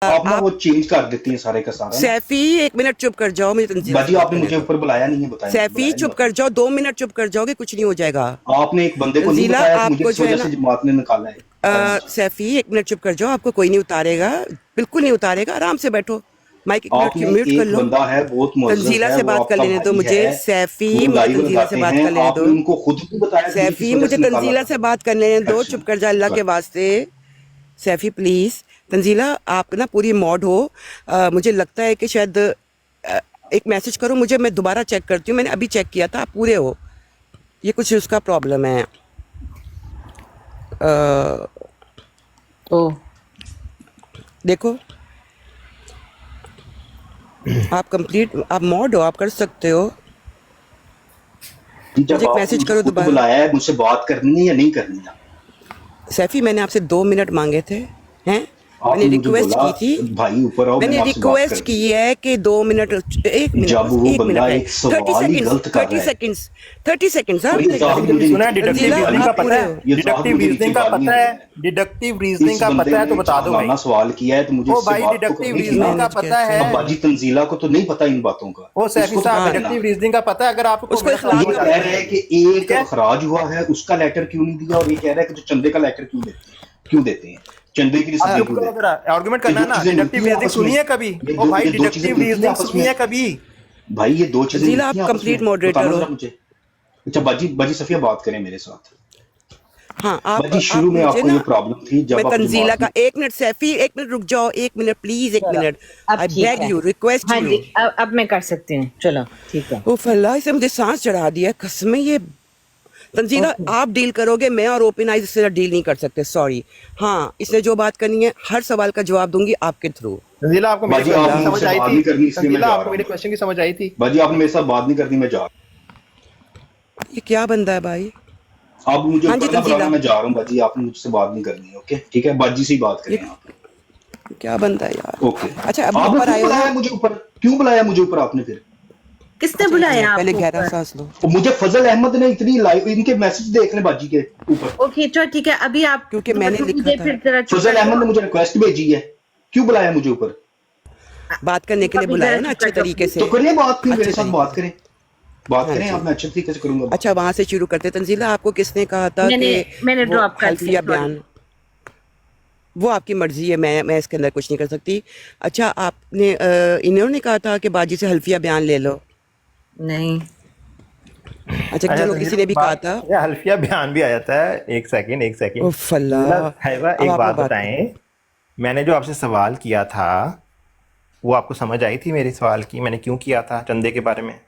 आप ना आप वो चेंज कर देती हैं सारे का सारा ना। सैफी 1 मिनट चुप कर जाओ, मुझे तंजीला बाजी से बात आपने करने मुझे दो। ऊपर बुलाया नहीं है, बताया सैफी बुलाया नहीं चुप कर जाओ, 2 मिनट चुप कर जाओगे, कुछ नहीं हो जाएगा। आपने एक बंदे को नहीं तंजीला बताया कि मुझे आपको इस जो है वजह ना, से जमात ने निकाला है। बताएं मुझे। सैफी 1 मिनट चुप कर जाओ, आपको कोई नहीं उतारेगा, बिल्कुल नहीं उतारेगा, आराम से बैठो। माइक 1 मिनट आपने म्यूट कर एक लो। बंदा है बहुत मुअज्जज तंजीला है, से वो बात कर आपका लेने दो भाई मुझे। है, सैफी वो मुझे लाइव तंजीला से लगाते बात हैं। कर लेने दो। आपने उनको खुद भी बताया कि मुझे किस सैफी वजह मुझे से निकाला तंजीला था। से बात कर लेने दो, अच्छा चुप कर जा अल्लाह के वास्ते। सैफी प्लीज। तंजीला आप ना पूरी मॉड हो। मुझे लगता है कि शायद एक मैसेज करो मुझे, मैं दोबारा चेक करती हूँ, मैंने अभी चेक किया था, आप पूरे हो। ये कुछ उसका प्रॉब्लम है। अ, ओ देखो आप कंप्लीट, आप मॉड हो, आप कर सकते हो। मुझे जब एक आपने मैसेज मुझे करो खुद दोबारा। बुलाया है, मुझसे बात करनी है या नहीं करनी है? सैफी मैंने आपसे 2 मिनट मांगे थे, हैं? मैंने आपने मुझे रिक्वेस्ट बोला की थी, भाई ऊपर आओ, मैंने मैंने आपसे बात रिक्वेस्ट की करनी है कि 2 मिनट, 1 मिनट, है। जब बस वो 1 मिनट बंदा है। एक 30 सवाल ही सेकंड्स, गलत कर 30 रहा है, सेकंड्स, 30 सेकंड्स, हाँ और ये मिलेगा। जाहिर कभी मुझे सुना है नीति डिडक्टिव तंजीला गालियां रीजनिंग दे का आप रहा पता पूरे है, है? हो। ये जाहिर डिडक्टिव मुझे नीति रीजनिंग का पता गालियां दे है? रहा है। डिडक्टिव इस रीजनिंग का बंदे पता है ने तो बता अच्छा दो भाई। फलाना सवाल किया है, तो मुझे ओ इससे भाई बात तो डिडक्टिव करनी थी ना। रीजनिंग का मैनेज पता कहते है? अब हैं बाजी तंजीला को तो नहीं पता इन बातों का, ओ सैफी उसको तो साहब पता हाँ, है ना। डिडक्टिव रीजनिंग का पता है? अगर आपको उसको मेरा सवाल इखलाक ये का नहीं कह आता पता रहा है। है कि है एक ठीक है? खराज हुआ है, उसका लेटर क्यों नहीं दिया, और ये कह रहा है कि जो चंदे का लेटर क्यों देते हैं, चंदे की आप रिसीवें चुप क्यों करो देते जरा, हैं। आर्गुमेंट ये करना दो है ना। चीजें मिलती डिडक्टिव हैं रीजनिंग आपस में, सुनी है कभी? ओ भाई ये दो चीजें डिडक्टिव मिलती हैं रीजनिंग आपस में। सुनी है कभी? भाई ये दो चीजें तंजीला मिलती आप हैं आपस कंप्लीट में, मॉडरेटर बताना हो। जरा मुझे। अच्छा बाजी, बाजी सफिया बात करें मेरे साथ। हाँ बाजी आप शुरू में मुझे आपको ये ना, प्रॉब्लम थी मैं जब आप तंजीला जमात का में। 1 मिनट, सैफी 1 मिनट रुक जाओ, 1 मिनट प्लीज, 1 मिनट। अब आई ठीक बेग है। यू, रिक्वेस्ट हाँ यू। जी, अब मैं कर सकती हूँ, चलो ठीक है। उफ अल्लाह, इसे मुझे सांस चढ़ा दिया कसमें। ये तंजीला ओके आप डील करोगे, मैं और ओपन आइज इससे डील नहीं कर सकते, सॉरी। हाँ, इसने जो बात करनी है हर सवाल का जवाब दूंगी आपके थ्रू। तंजीला आपको मेरे बाजी क्वेश्चन की आपने समझ मुझसे आई बात थी? नहीं करनी, इसलिए मैं तंजीला जा आपको रहा मेरे हूँ। क्वेश्चन की समझ आई थी? बाजी आपने मेरे साथ बात नहीं करनी, मैं जा रहा ये क्या बंदा है भाई? हूँ। आप मुझे हाँ जी ऊपर ना बुलाना, तंजीला, मैं जा रहा हूँ। बाजी आपने मुझसे बात नहीं करनी है, ओके ठीक है, बाजी से ही बात ये करें आप। क्या बंदा है यार? ओके। अच्छा अभी आपने ऊपर क्यों आए हो ना? बुलाया मुझे ऊपर, क्यों बुलाया मुझे ऊपर आपने फिर? किसने अच्छा 1 मिनट, बुलाया पहले आपको गहरा ऊपर? सांस लो। और मुझे फजल अहमद ने इतनी लाइव इनके मैसेज देख ले बाजी के ऊपर। ओके चलो ठीक है, अभी आप क्योंकि जरा मैंने थोड़ी लिखा देर था, फिर जरा चुप फजल कर अहमद ने जाओ। मुझे रिक्वेस्ट भेजी है, क्यों बुलाया मुझे ऊपर? बात करने के लिए अभी बुलाया जरा है ना, चुप कर अच्छे जाओ तरीके प्लीज। से। तो करिए बात, फिर मेरे अच्छे साथ तरीके बात से, करें, बात हाँ करें जी। आप, मैं अच्छे तरीके से करूंगा बात। अच्छा वहां से शुरू करते हैं। तंजीला आपको किसने कहा था मैंने कि मैंने वो ड्रॉप कर दिया, हल्फिया सॉरी। बयान? वो आपकी मर्जी है, मैं इसके अंदर कुछ नहीं कर सकती। अच्छा आपने इन्होंने कहा था कि बाजी से हल्फिया बयान ले लो। नहीं अच्छा अच्छा चलो, तंजीला किसी ने एक भी कहा बात, था। या हल्फिया बयान भी आ जाता है? एक सेकंड एक सेकंड। उफ तंजीला अल्लाह, साहिबा अब एक आप लोग बात बात करो। बताएं, मैंने जो आपसे सवाल किया था वो आपको समझ आई थी? मेरे सवाल की मैंने क्यों किया था चंदे के बारे में?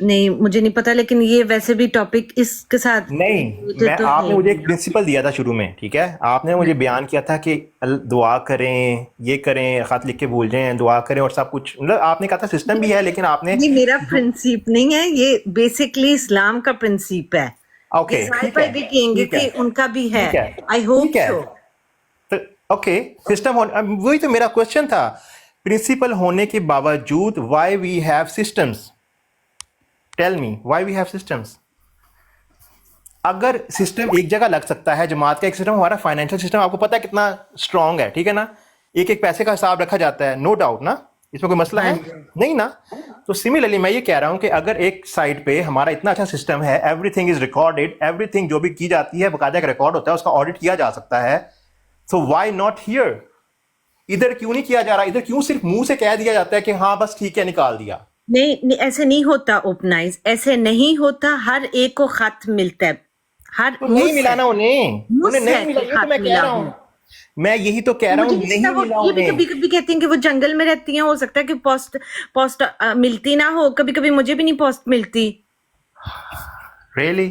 नहीं, मुझे नहीं पता, लेकिन ये वैसे भी टॉपिक इसके साथ नहीं, related मैं तो है आपने ही मुझे एक नहीं। प्रिंसिपल दिया था शुरू में, ठीक है? आपने मुझे बयान किया था कि दुआ करें, ये करें, खत लिख के भूल जाएं, दुआ करें और सब कुछ, मतलब आपने कहा था सिस्टम भी है, लेकिन आपने ये मेरा प्रिंसिप नहीं है, ये बेसिकली इस्लाम का प्रिंसिप है। ये ओके जाहिर ठीक भाई है, भी कहेंगे ठीक है, कि उनका भी है। ठीक है, आई होप ठीक है। सो। तो ओके, सिस्टम होने, अब वही तो मेरा क्वेश्चन था। प्रिंसिपल होने के बावजूद why we have systems? Tell me why we have systems. अगर सिस्टम एक जगह लग सकता है, जमात का एक सिस्टम, हमारा फाइनेंशियल सिस्टम आपको पता है कितना स्ट्रांग है, ठीक है ना? एक एक पैसे का हिसाब रखा जाता है, नो डाउट ना, इसमें कोई मसला हाँ है? जी। नहीं ना? तो सिमिलरली मैं ये कह रहा हूं कि अगर एक साइड पे हमारा इतना अच्छा सिस्टम है, एवरीथिंग इज रिकॉर्डेड, एवरीथिंग जो भी की जाती है बाकायदा एक रिकॉर्ड होता है, उसका ऑडिट किया जा सकता है, सो व्हाई नॉट हियर? इधर क्यों नहीं किया जा रहा? इधर क्यों सिर्फ मुंह से कह दिया जाता है कि हाँ बस ठीक है, निकाल दिया? नहीं, ऐसे नहीं होता ओपनाइज, ऐसे नहीं होता। हर एक को खत मिलता है, हर तो नहीं मिला ना उन्हें, मुझ नहीं से मिला, ये तो खत मैं कह मिला रहा हूँ। हूं, मैं यही तो कह रहा हूं, मुझे नहीं नहीं पता, वो मिला ये भी उन्हें। कभी कभी कहती हैं कि वो जंगल में रहती हैं, हो सकता है कि पोस्ट पोस्ट मिलती ना हो। कभी कभी मुझे भी नहीं पोस्ट मिलती। रियली?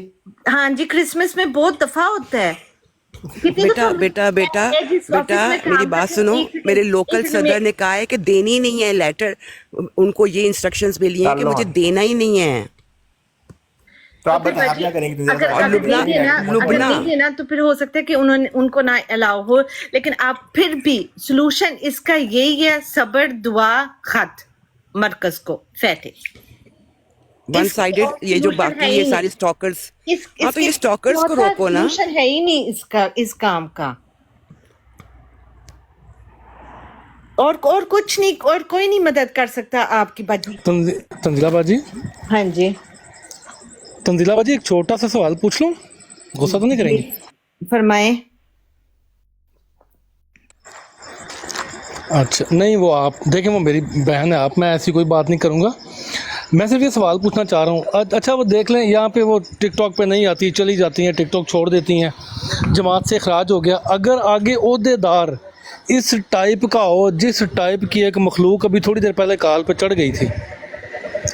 हाँ जी, क्रिसमस में बहुत दफा होता है। कितनी बेटा दफा बेटा बेटा मैं जिस बेटा ऑफिस में मेरी काम बात करती हूँ, सुनो। एक सेकंड, मेरे लोकल एक सेकंड सदर ने कहा है कि देनी नहीं है लेटर, उनको ये इंस्ट्रक्शंस मिली हैं कि मुझे देना ही नहीं है। तो आप तो फिर बताएं आप बाजी, क्या करेंगे? अगर और अगर नहीं देना, अगर लुबना नहीं देना तो फिर हो सकता है कि उनको ना अलाउ हो। लेकिन आप फिर भी सोल्यूशन इसका यही है, सब्र, दुआ, खत मरकज को फैटे। वन साइडेड, ये जो solution बाकी है ये ही सारे नहीं। स्टॉकर्स, इस हाँ तो इसके ये स्टॉकर्स को रोको ना। सोल्यूशन है ही नहीं इसका, इस काम का। और कुछ नहीं, और कोई नहीं मदद कर सकता आपकी बाजी। तंजीला बाजी, हाँ जी, तंजीला बाजी, एक छोटा सा सवाल पूछ लूं, गुस्सा तो नहीं करेंगी? फरमाएं। अच्छा नहीं, वो आप देखें, वो मेरी बहन है, आप, मैं ऐसी कोई बात नहीं करूंगा। मैं सिर्फ ये सवाल पूछना चाह रहा हूँ। अच्छा वो देख लें, यहाँ पे वो टिकटॉक पे नहीं आती, चली जाती हैं, टिकटॉक छोड़ देती हैं, जमात से खराज हो गया। अगर आगे ओहदेदार इस टाइप का हो, जिस टाइप की एक मखलूक अभी थोड़ी देर पहले काल पे चढ़ गई थी,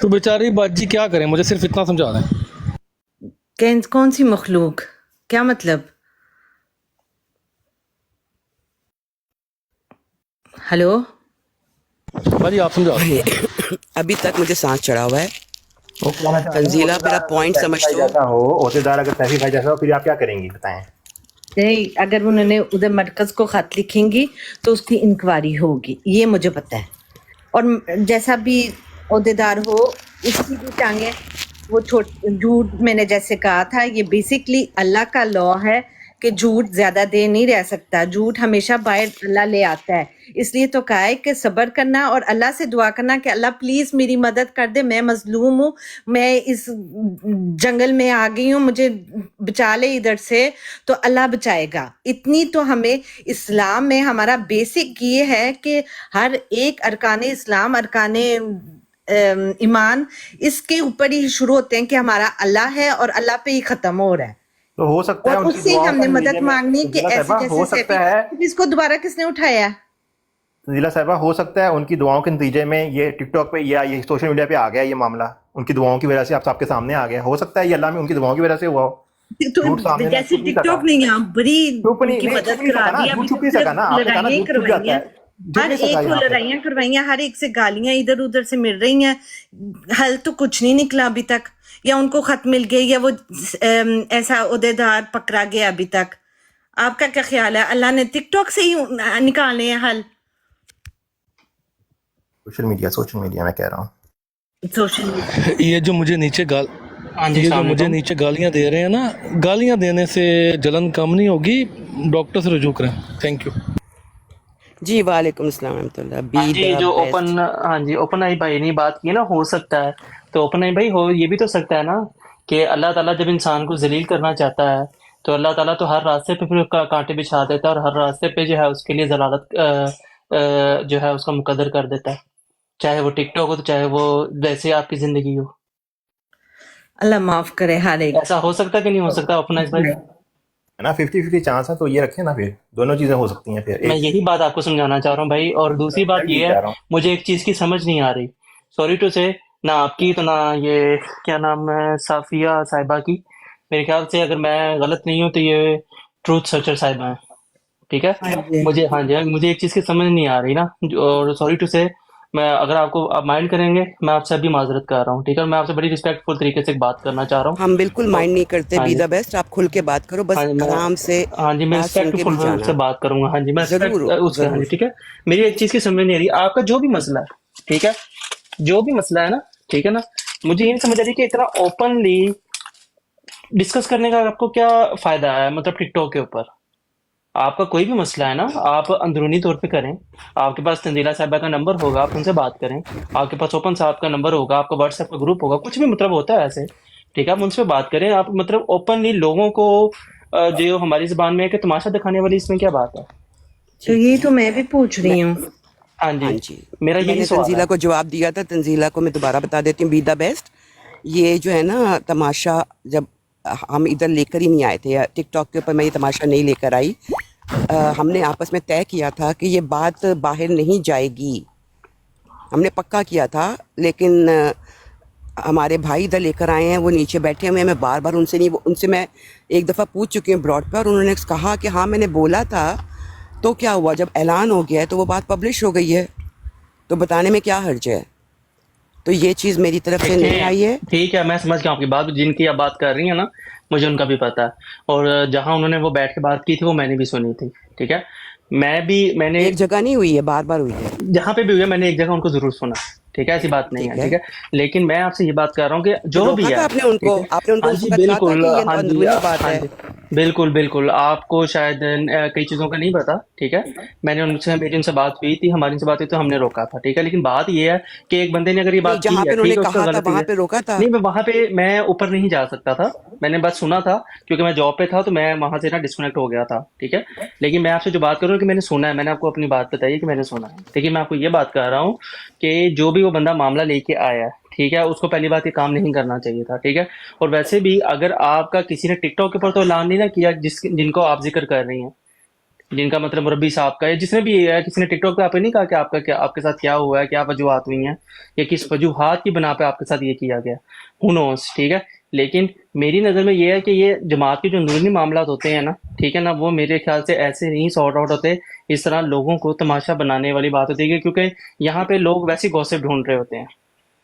तो बेचारी बाजी क्या करें? मुझे सिर्फ इतना समझा दें। कौन सी मखलूक, क्या मतलब? हेलो बाजी आप समझा दें। अभी तक मुझे सांस चढ़ा हुआ है। वो कहना चाह रहे हैं, तंजीला ओहदेदार मेरा अगर पॉइंट सैफी समझते भाई हो? जैसा हो, ओहदेदार अगर सैफी भाई जैसा हो, फिर आप क्या करेंगी बताएं? नहीं, अगर उन्होंने उधर मरकज को खत लिखेंगी तो उसकी इंक्वायरी होगी, ये मुझे पता है। और जैसा भी ओहदेदार हो, उसकी भी टांगे वो झूठ, मैंने जैसे कहा था, ये बेसिकली अल्लाह का लॉ है कि झूठ ज्यादा देर नहीं रह सकता, झूठ हमेशा बाहर अल्लाह ले आता है। इसलिए तो कहा है कि सब्र करना और अल्लाह से दुआ करना कि अल्लाह प्लीज मेरी मदद कर दे, मैं मजलूम हूँ, मैं इस जंगल में आ गई हूँ, मुझे बचा ले इधर से, तो अल्लाह बचाएगा। इतनी तो हमें इस्लाम में हमारा बेसिक ये है कि हर एक अरकान इस्लाम, अरकान ईमान, इसके ऊपर ही शुरू होते हैं कि हमारा अल्लाह है और अल्लाह पे ही खत्म हो रहा है। तो हो सकता है और उनकी उससे ही दुआओं हमने का मदद नतीजे में मांगनी कि तंजीला ऐसे साहिबा हो जैसे सकता है, सैफी, इसको दोबारा किसने उठाया? तंजीला साहिबा हो सकता है उनकी दुआओं के नतीजे में ये टिकटॉक पे या ये सोशल मीडिया पे आ गया, ये मामला उनकी दुआओं की वजह से आप सबके सामने आ गया। हो सकता है ये अल्लाह में उनकी दुआओं की वजह से हुआ हो। झूठ सामने तो ना जैसे छुप नहीं टिकटॉक सका, ने यहाँ बड़ी छुप नहीं उनकी नहीं मदद छुप नहीं करा सका ना, दी, झूठ अभी छुप नहीं तक सका ना। आपने कहा ना लड़ाइयाँ झूठ छुप करवाई जाता हैं, है, झुक हर नहीं एक सका को यहाँ पे। लड़ाइयाँ करवाई हैं, हर एक से गालियां इधर उधर से मिल रही हैं, हल तो कुछ नहीं निकला अभी तक। या उनको खत मिल गया या वो ऐसा ओहदेदार पकड़ा गया अभी तक। आपका क्या ख्याल है? अल्लाह ने टिकटॉक से ही निकाले हैं हल? सोशल मीडिया में कह रहा हूँ। सोशल ये जो मुझे नीचे ये जो मुझे नीचे गालियां दे रहे हैं ना, गालियां देने से जलन कम नहीं होगी, डॉक्टर से रुजू करें। थैंक यू जी, वालेकुम अस्सलाम रहमतुल्लाह। हाँ बी जी, द जो बेस्ट। ओपन, हाँ जी, ओपन आई भाई ने बात की ना, हो सकता है, तो ओपन आई भाई हो, ये भी तो सकता है ना कि अल्लाह ताला जब इंसान को जलील करना चाहता है तो अल्लाह ताला तो हर रास्ते पे फिर कांटे बिछा देता है और हर रास्ते पे जो है उसके लिए जलालत जो है उसका मुकद्दर कर देता है, चाहे वो टिकटॉक हो तो चाहे वो वैसे आपकी जिंदगी हो। अल्लाह माफ करे हर एक। ऐसा हो सकता है कि नहीं हो सकता ओपन आई भाई? है ना, 50-50 चांस है, तो ये रखें ना, फिर दोनों चीजें हो सकती हैं। फिर मैं यही बात आपको समझाना चाह रहा हूँ भाई। और दूसरी बात मैं ये कह है, रहा हूँ मुझे एक चीज की समझ नहीं आ रही, सॉरी टू से, ना आपकी तो ना ये क्या नाम है साफिया साहिबा की। मेरे ख्याल से अगर मैं गलत नहीं हूँ तो ये ट्रूथ सर्चर साहिबा है, ठीक है? हाँ जी, मुझे, हाँ जी, मुझे एक चीज की समझ नहीं आ रही ना, और सॉरी टू से, मैं अगर आपको आप माइंड करेंगे, मैं आपसे अभी माजरत कर रहा हूँ, ठीक है? मैं आपसे बड़ी रिस्पेक्टफुल तरीके से बात करना चाह रहा हूँ। हम बिल्कुल तो माइंड नहीं करते। हाँ बी जी, द बेस्ट, आप खुल के बात करो, बस हाँ जी, आराम से हाँ जी, मैं बात सुन के रिस्पेक्टफुल भी से जाना। बात करूंगा। हाँ जी, मैं रिस्पेक्ट जरूर उसके, हाँ जी, जरूर। ठीक है? मेरी एक चीज की समझ नहीं आ रही, आपका जो भी मसला है, ठीक है, जो भी मसला है ना, ठीक है ना, मुझे ये नहीं समझ आ रही कि इतना ओपनली डिस्कस करने का आपको क्या फायदा है, मतलब टिकटॉक के ऊपर। आपका कोई भी मसला है ना, आप अंदरूनी तौर पे करें। आपके पास तंजीला साहिबा का नंबर होगा, आप उनसे बात करें। आपके पास ओपन साहब का नंबर होगा, आपका व्हाट्सएप का ग्रुप होगा, कुछ भी मतलब होता है ऐसे, ठीक है? आप उनसे बात करें। आप मतलब ओपनली लोगों को जो हमारी जुबान में है कि तमाशा दिखाने वाली, इसमें क्या बात है? तो जी, ये तो मैं भी पूछ मैं रही हूँ। हाँ हाँ जी, जी, मेरा यही मैंने सवाल तंजीला है। को जवाब दिया था। तंजीला को मैं दोबारा बता देती हूँ। बी द बेस्ट, ये जो है ना तमाशा, जब हम इधर लेकर ही नहीं आए थे, या टिकटॉक के ऊपर मैं ये तमाशा नहीं लेकर आई। हमने आपस में तय किया था कि ये बात बाहर नहीं जाएगी, हमने पक्का किया था। लेकिन हमारे भाई इधर लेकर आए हैं, वो नीचे बैठे हुए हैं। मैं बार बार उनसे नहीं, उनसे मैं एक दफ़ा पूछ चुकी हूँ ब्रॉड पे, और उन्होंने कहा कि हाँ मैंने बोला था। तो क्या हुआ, जब ऐलान हो गया है तो वो बात पब्लिश हो गई है, तो बताने में क्या हर्ज है? तो ये चीज़ मेरी तरफ से नहीं आई है। ठीक है, मैं समझ गया आपकी बात। जिनकी आप बात कर रही हैं ना, मुझे उनका भी पता है, और जहां उन्होंने वो बैठ के बात की थी वो मैंने भी सुनी थी, ठीक है? मैंने एक जगह नहीं हुई है, बार बार हुई है। जहां पे भी हुआ, मैंने एक जगह उनको जरूर सुना, ठीक है? ऐसी बात नहीं ठीक है, है, ठीक है? लेकिन मैं आपसे ये बात कर रहा हूँ कि जो भी रोका है, था आपने ठीक उनको, है? आपने उनको हाँ उस जी, वक्त कहा था बिल्कुल, कि ये हाँ जी, अंदरूनी बात हाँ है। जी, बिल्कुल बिल्कुल, आपको शायद कई चीज़ों का नहीं पता, ठीक है। मेरी उनसे बात हुई थी, हमारी उनसे बात हुई तो हमने रोका था, ठीक है। लेकिन बात ये है कि एक बंदे ने अगर ये नहीं, बात की जहाँ पे है, उन्होंने ठीक है, उसका कहा था गलती वहां है। पे रोका था। नहीं, मैं वहां पे मैं ऊपर नहीं जा सकता था, मैंने बस सुना था क्योंकि मैं जॉब पे था, तो मैं वहां से ना डिस्कनेक्ट हो गया था, ठीक है। लेकिन मैं आपसे जो बात कर रहा हूँ कि मैंने सुना है, मैंने आपको अपनी बात बताई है कि मैंने सुना है। देखिए, मैं आपको ये बात कर रहा हूँ कि जो भी वो बंदा मामला लेके आया है, ठीक है, उसको पहली बात ये काम नहीं करना चाहिए था, ठीक है। और वैसे भी अगर आपका किसी ने टिकटॉक के ऊपर तो ऐलान नहीं ना किया, जिनको आप जिक्र कर रही हैं, जिनका मतलब मुरब्बी साहब का, या जिसने भी है, किसी ने टिकटॉक पे आपने नहीं कहा कि आपका क्या, आपके साथ क्या हुआ है, क्या वजूहात हुई हैं, या किस वजूहात की बना पे आपके साथ ये किया गया, हु नोस, ठीक है। लेकिन मेरी नज़र में ये है कि ये जमात के जो अंदरूनी मामला होते हैं ना, ठीक है ना, वो मेरे ख्याल से ऐसे नहीं सॉर्ट आउट होते, इस तरह लोगों को तमाशा बनाने वाली बात होती है, क्योंकि यहाँ पे लोग वैसे गॉसिप ढूंढ रहे होते हैं,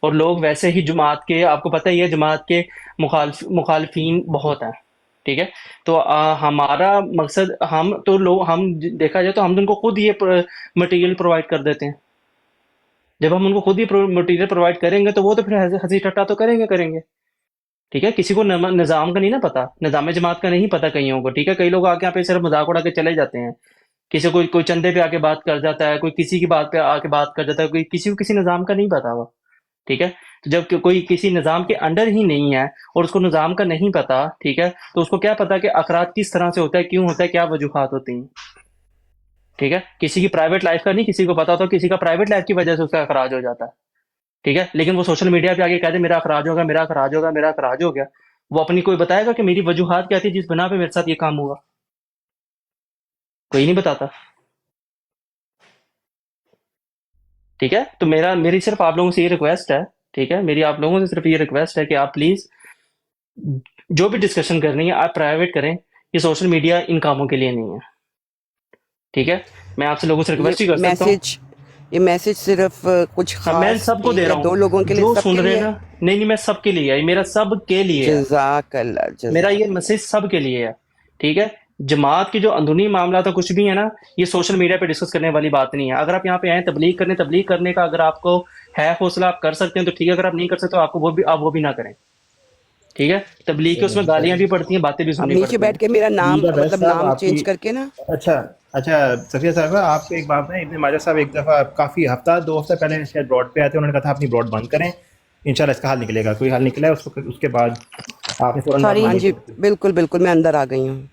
और लोग वैसे ही जमात के, आपको पता ही है, जमात के मुखालफीन बहुत हैं, ठीक है। तो हमारा मकसद, देखा जाए तो हम तो उनको खुद ये मटेरियल प्रोवाइड कर देते हैं। जब हम उनको खुद ही मटेरियल प्रोवाइड करेंगे तो वो तो फिर हंसी ठट्टा तो करेंगे, ठीक है। किसी को निज़ाम का नहीं ना पता, निज़ाम जमात का नहीं पता कईयों को, ठीक है। कई लोग आके यहाँ पे सिर्फ मजाक उड़ा के चले जाते हैं, किसी कोई चंदे पे आके बात कर जाता है, कोई किसी की बात पे आके बात कर जाता है, कोई किसी को किसी निज़ाम का नहीं पता हुआ, ठीक है। तो जब कोई किसी निज़ाम के अंडर ही नहीं है और उसको निज़ाम का नहीं पता, ठीक है, तो उसको क्या पता कि अखराज किस तरह से होता है, क्यों होता है, क्या वजूहात होती हैं, ठीक है। किसी की प्राइवेट लाइफ का नहीं किसी को पता होता, किसी का प्राइवेट लाइफ की वजह से उसका अखराज हो जाता है, ठीक है। लेकिन वो सोशल मीडिया पे आके कहते मेरा अखराज होगा, मेरा अखराज होगा, मेरा अखराज हो गया। वो अपनी कोई बताएगा कि मेरी वजूहात क्या थी जिस बना पे मेरे साथ ये काम हुआ? कोई नहीं बताता, ठीक है। तो मेरी सिर्फ आप लोगों से ये रिक्वेस्ट है, ठीक है, मेरी आप लोगों से सिर्फ ये रिक्वेस्ट है कि आप प्लीज जो भी डिस्कशन करनी है आप प्राइवेट करें, ये सोशल मीडिया इन कामों के लिए नहीं है, ठीक है। मैं आपसे लोगों से ये रिक्वेस्ट ही कर सकता हूँ। मैसेज सिर्फ कुछ हाँ, मैं खास सबको दे या रहा हूँ, 2 लोगों के लिए, जो सबके सुन रहे लिए हैं है? ना, नहीं, मैं सबके लिए है, मेरा सबके लिए है, जज़ाकल्लाह, मेरा ये जज़ाकल्लाह। मैसेज सबके लिए है, ठीक है। जमात की जो अंदरूनी मामला था कुछ भी है ना, ये सोशल मीडिया पे डिस्कस करने वाली बात नहीं है। अगर आप यहाँ पे आए तबलीग करने का अगर आपको है हौसला, आप कर सकते हैं तो ठीक है। अगर आप नहीं कर सकते तो आपको वो भी ना करें, ठीक है। तबलीग के उसमें गालियां भी पड़ती हैं, बातें भी आप सुननी नीचे पड़ती बैठ हैं। के मेरा नाम, मीरा बैस मतलब साहब नाम आपकी, चेंज करके ना। अच्छा अच्छा, सफिया साहब आपको एक बात है, इब्न माजा साहब एक दफ़ा काफ़ी 2 हफ्ता पहले शायद ब्रॉड पे आए थे, उन्होंने कहा था अपनी ब्रॉड बंद करें, इंशाल्लाह इसका हल निकलेगा। कोई हल निकला है उसके बाद आपने फौरन बात सॉरी हाँ बंद जी, कर दी? बिल्कुल बिल्कुल, मैं अंदर आ गई हूँ।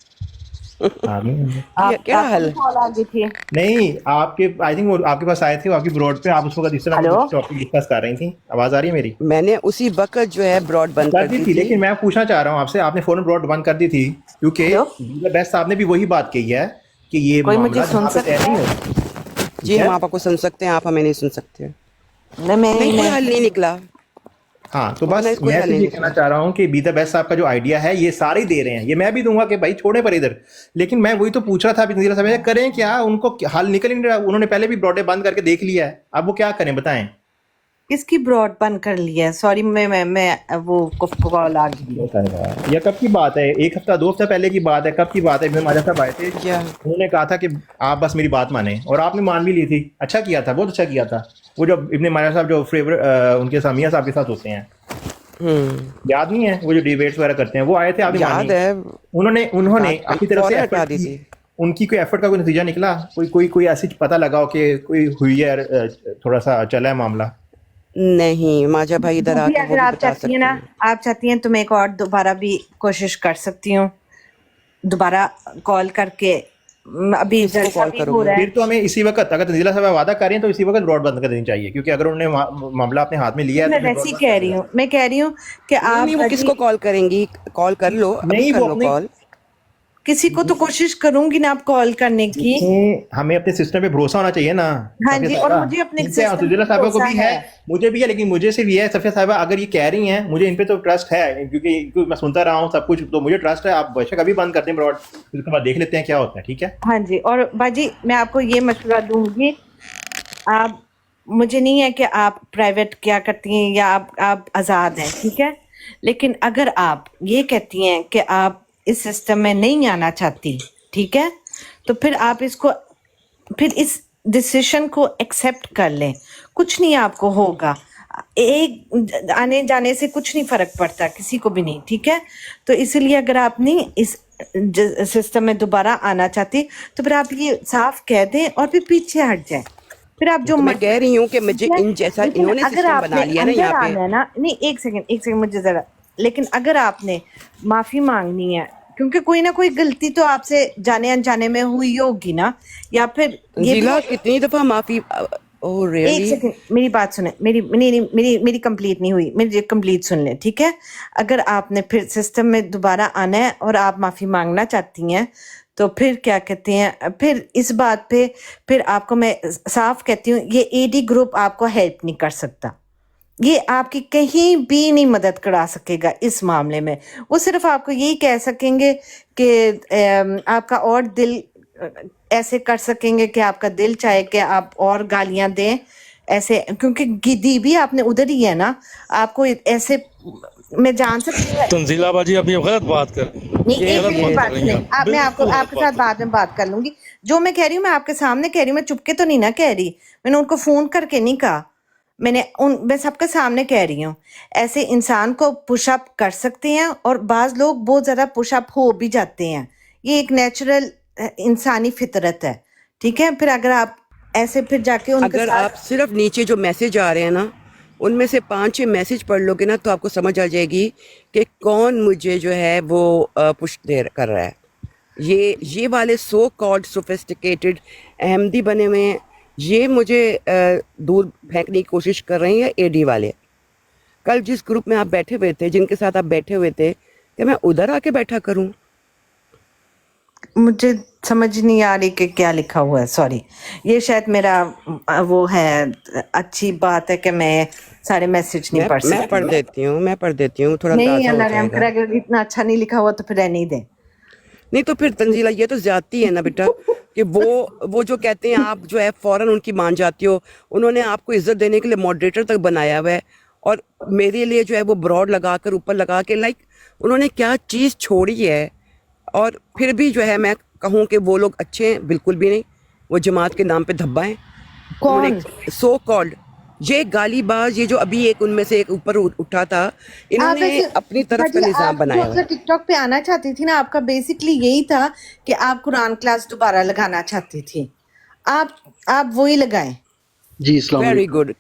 नहीं क्या आपको हल? भी कॉल आ गई थी? नहीं, आपके आई थिंक वो आपके पास आए थे, वो आपकी ब्रॉड पे, आप उस वक्त इस तरह हेलो, कुछ टॉपिक डिस्कस कर रही थी। आवाज़ आ रही है मेरी? मैंने उसी वक्त जो है ब्रॉड बंद कर कर दी दी थी, थी। लेकिन मैं पूछना चाह रहा हूँ आपसे, आपने फौरन ब्रॉड बंद कर दी थी क्योंकि हेलो, बेस्ट साहब ने भी वही बात कही है कि ये कोई मुझे मामला सुन जहाँ पे तय सकता नहीं है? हो, ठीक जी, है। हम आपको सुन सकते हैं, आप हमें नहीं सुन सकते। नहीं, नहीं, कोई हल नहीं निकला। हाँ, तो वरना बस कोई मैं हल सिर्फ नहीं ये कहना निकला। चाह रहा हूँ कि बीदा बेस्ट साहब का जो आइडिया है ये सारे ही दे रहे हैं, ये मैं भी दूंगा कि भाई छोड़े पर इधर, लेकिन मैं वही तो पूछ रहा था अभी नज़ीरा साहब, करें क्या? उनको हल निकल ही नहीं रहा, उन्होंने पहले भी ब्रॉडे बंद करके देख लिया है, अब वो क्या करें बताएं? किसकी ब्रॉड बंद कर लिया है? सॉरी, मैं वो कॉल आ गई। बताएगा, यह कब की बात है? 1 हफ्ता 2 हफ्ता पहले की बात है, कब की बात है? इब्न माजा साहब आए थे, या उन्होंने कहा था कि आप बस मेरी बात माने, और आपने मान भी ली थी। अच्छा किया था, बहुत अच्छा किया था। वो जो इब्न माजा साहब जो फेवरेट उनके सामिया साहब के साथ होते हैं, याद नहीं है? वो जो डिबेट्स वगैरह करते हैं, वो आए थे, आपने याद मानी। है। उन्होंने अपनी तरफ से फौरन हटा एफर्ट दी की, थी। उनकी कोई एफर्ट का कोई नतीजा निकला? कोई ऐसी पता लगाओ कि कोई हुई है, थोड़ा सा चला है मामला? नहीं, माजा भाई इधर जी, आके वो अगर भी आप बता चाहती सकते हैं ना, हैं। आप चाहती हैं तो मैं एक और दोबारा भी कोशिश कर सकती हूँ, दोबारा कॉल करके। अभी किसको जलसा कॉल भी हो करोगे? रहा है। फिर तो हमें इसी वक्त, अगर नजीला साहब वादा कर रही हैं तो इसी वक्त ब्रॉड बंद कर देनी चाहिए, क्योंकि अगर उन्होंने मामला अपने हाथ में लिया है मैं तो फिर वैसे ही broad बंद कह कर रही देना हूँ, मैं कह रही हूँ कि नहीं, वो आप किसको कॉल करेंगी? कॉल कर लो, अभी नहीं, कर वो लो अपने कॉल। किसी को तो कोशिश करूंगी ना आप कॉल करने की। हमें अपने सिस्टम पे भरोसा होना चाहिए ना। हाँ सफिया जी, और साहबा, मुझे अपने ठीक है, सिस्टम नजीला पे साहबा को भरोसा भी है, मुझे भी है, लेकिन मुझे सिर्फ ये है सफिया साहबा, अगर ये कह रही हैं, मुझे इन पे तो ट्रस्ट है, क्योंकि मैं सुनता रहा हूँ सब कुछ, तो मुझे ट्रस्ट है। आप बेशक अभी बंद कर दें ब्रॉड, उसके बाद देख लेते हैं क्या होता है, ठीक है? हाँ जी, और बाजी मैं आपको ये मशवरा दूंगी, आप, मुझे नहीं है कि आप प्राइवेट क्या करती हैं या आप आज़ाद हैं, ठीक है, लेकिन अगर आप ये कहती हैं कि आप इस सिस्टम में नहीं आना चाहती, ठीक है, तो फिर आप फिर इस डिसीजन को एक्सेप्ट कर लें। कुछ नहीं आपको होगा, एक आने जाने से कुछ नहीं फर्क पड़ता, किसी को भी नहीं, ठीक है। तो इसलिए अगर आप नहीं इस सिस्टम में दोबारा आना चाहते तो फिर आप ये साफ कह दें और फिर पीछे हट जाए। फिर आप जो तो मैं कह रही हूँ कि मुझे ठीक है, इन जैसा लेकिन इन्होंने अगर सिस्टम आपने बना लिया ना अंदर यहाँ पे। आना है ना, नहीं एक सेकंड मुझे जरा, लेकिन अगर आपने माफी मांगनी है, क्योंकि कोई ना कोई गलती तो आपसे जाने अनजाने में हुई होगी ना, या फिर ये भी तंजीला कितनी दफा माफी ओह एक रियली सेकंड मेरी बात सुने, मेरी कंप्लीट नहीं हुई, मेरी कंप्लीट सुन ले, ठीक है। अगर आपने फिर सिस्टम में दोबारा आना है और आप माफी मांगना चाहती हैं तो फिर क्या कहते हैं, फिर इस बात पे फिर आपको मैं साफ कहती हूँ, ये एडी ग्रुप आपको हेल्प नहीं कर सकता, ये आपकी कहीं भी नहीं मदद करा सकेगा इस मामले में। वो सिर्फ आपको यही कह सकेंगे कि आपका और दिल ऐसे कर सकेंगे कि आपका दिल चाहे कि आप और गालियां दें ऐसे, क्योंकि गिद्दी भी आपने उधर ही है ना, आपको ऐसे मैं जान सकती हूँ। तंजीला बाजी आप ये गलत बात कर नहीं ये एक गलत मिनट बात बात कर रही सुने, हैं आप, मैं आपको बिल्कुल गलत आपके बात साथ कर बाद में बात कर लूंगी। जो मैं कह रही हूँ मैं आपके सामने कह रही हूँ, मैं चुपके तो नहीं ना कह रही, मैंने उनको फोन करके नहीं कहा, मैं सबके सामने कह रही हूँ। ऐसे इंसान को पुशअप कर सकते हैं और बाज लोग बहुत ज्यादा पुशअप हो भी जाते हैं, ये एक नेचुरल इंसानी फितरत है, ठीक है। फिर अगर आप ऐसे फिर जाके उनके अगर साथ आप सिर्फ नीचे जो मैसेज आ रहे हैं ना, उनमें से 5-6 मैसेज पढ़ लोगे ना तो आपको समझ आ जाएगी कि कौन मुझे जो है वो पुश दे कर रहा है। ये वाले सो कॉल्ड सोफिस्टिकेटेड अहमदी बने हुए हैं, ये मुझे दूर फेंकने की कोशिश कर रहे हैं, या एडी वाले। कल जिस ग्रुप में आप बैठे हुए थे, जिनके साथ आप बैठे हुए थे, कि मैं उधर आके बैठा करूं? मुझे समझ नहीं आ रही कि क्या लिखा हुआ है, सॉरी। ये शायद मेरा वो है, अच्छी बात है कि मैं सारे मैसेज नहीं पढ़ मैं सकती। पढ़ देती हूँ, थोड़ा नहीं अंदाजा हो अल्लाह रहम जाएगा। करे, अगर इतना अच्छा नहीं लिखा हुआ तो फिर रहने ही दें। नहीं तो फिर तंजीला ये तो ज्यादती है ना बेटा, कि वो जो कहते हैं आप जो है फौरन उनकी मान जाती हो। उन्होंने आपको इज्जत देने के लिए मॉडरेटर तक बनाया हुआ है, और मेरे लिए जो है वो ब्रॉड लगा कर ऊपर लगा के, लाइक उन्होंने क्या चीज़ छोड़ी है। और फिर भी जो है मैं कहूँ कि वो लोग अच्छे हैं, बिल्कुल भी नहीं। वो जमात के नाम पे धब्बा हैं। कौन? उन्होंने सो कॉल्ड ये गालीबाज, ये जो अभी एक उनमें से एक ऊपर उठा था, आप इन्होंने वैसे अपनी तरफ का बाजी, निज़ाम आप जो बनाया हुआ अगर है। टिकटॉक पे आना चाहती थी ना, आपका बेसिकली यही था कि आप कुरान क्लास दोबारा लगाना चाहती थी, आप वही लगाएं। जी इस्लाम वेरी गुड।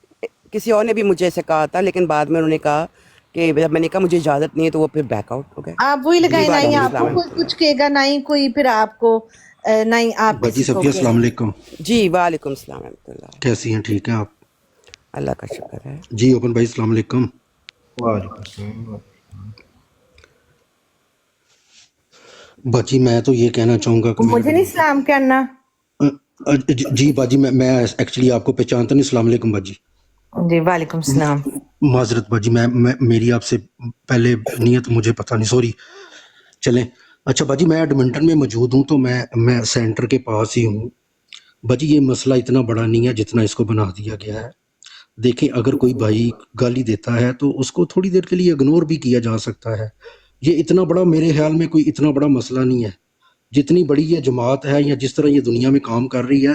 किसी और ने भी मुझे ऐसे कहा था, लेकिन बाद में उन्होंने कहा कि जब मैंने कहा मुझे इजाज़त नहीं है, तो वो फिर बैकआउट हो गए। आप वही जी लगाएं, ना ही वालेकुम आपको अस्सलाम। कोई कुछ कहेगा, ना ही कोई फिर आपको ना ही आप बाजी किसी को सफिया अस्सलाम कहें। वालेकुम, जी वालेकुम अस्सलाम रहमतुल्लाह। कैसी हैं? ठीक हैं आप? अल्लाह का शुक्र है। जी ओपन भाई अस्सलाम वालेकुम। बाजी मैं तो ये कहना चाहूँगा कि मुझे नहीं सलाम करना। जी बाजी मैं एक्चुअली आपको पहचानता नहीं। अस्सलाम वालेकुम बाजी। जी वालेकुम सलाम। माजरत बाजी, मैं मेरी आपसे पहले नियत मुझे पता नहीं, सॉरी। चलें, अच्छा बाजी मैं एडमिंटन में मौजूद हूँ, तो मैं सेंटर के पास ही हूँ। बाजी ये मसला इतना बड़ा नहीं है जितना इसको बना दिया गया है। देखें, अगर कोई भाई गाली देता है तो उसको थोड़ी देर के लिए इग्नोर भी किया जा सकता है। ये इतना बड़ा, मेरे ख्याल में कोई इतना बड़ा मसला नहीं है। जितनी बड़ी ये जमात है या जिस तरह ये दुनिया में काम कर रही है,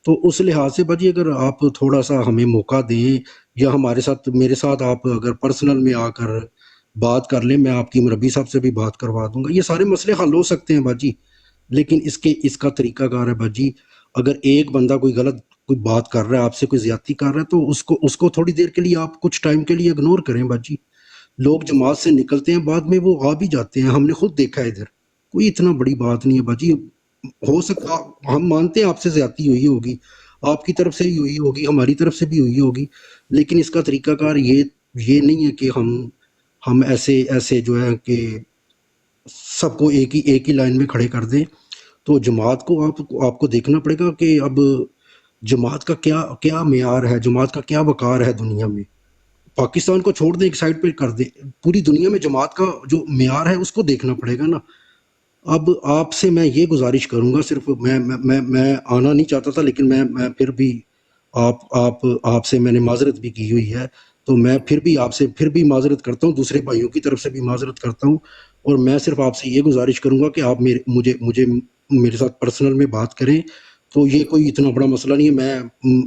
तो उस लिहाज से बाजी अगर आप थोड़ा सा हमें मौका दें, या हमारे साथ, मेरे साथ आप अगर पर्सनल में आकर बात कर लें, मैं आपकी मुरब्बी साहब से भी बात करवा दूंगा, ये सारे मसले हल हो सकते हैं बाजी। लेकिन इसका तरीकाकार है बाजी, अगर एक बंदा कोई गलत कोई बात कर रहा है, आपसे कोई ज्यादती कर रहा है, तो उसको थोड़ी देर के लिए आप कुछ टाइम के लिए इग्नोर करें बाजी। लोग जमात से निकलते हैं, बाद में वो आ भी जाते हैं, हमने खुद देखा है इधर। कोई इतना बड़ी बात नहीं है बाजी। हो सकता, हम मानते हैं आपसे ज्यादती हुई होगी, आपकी तरफ से भी हुई होगी, हमारी तरफ से भी हुई होगी, लेकिन इसका तरीकाकार ये नहीं है कि हम ऐसे जो है कि सबको एक ही लाइन में खड़े कर दें। तो जमात को आपको देखना पड़ेगा कि अब जमात का क्या मेयार है, जमात का क्या वकार है दुनिया में। पाकिस्तान को छोड़ दें, एक साइड पे कर दें, पूरी दुनिया में जमात का जो मेयार है उसको देखना पड़ेगा ना। अब आपसे मैं ये गुजारिश करूंगा, सिर्फ मैं आना नहीं चाहता था, लेकिन मैं फिर भी आपसे मैंने माजरत भी की हुई है, तो मैं फिर भी आपसे माजरत करता हूँ, दूसरे भाइयों की तरफ से भी माजरत करता हूँ। और मैं सिर्फ आपसे ये गुजारिश करूंगा कि आप मुझे मेरे साथ पर्सनल में बात करें। तो ये कोई इतना बड़ा मसला नहीं है।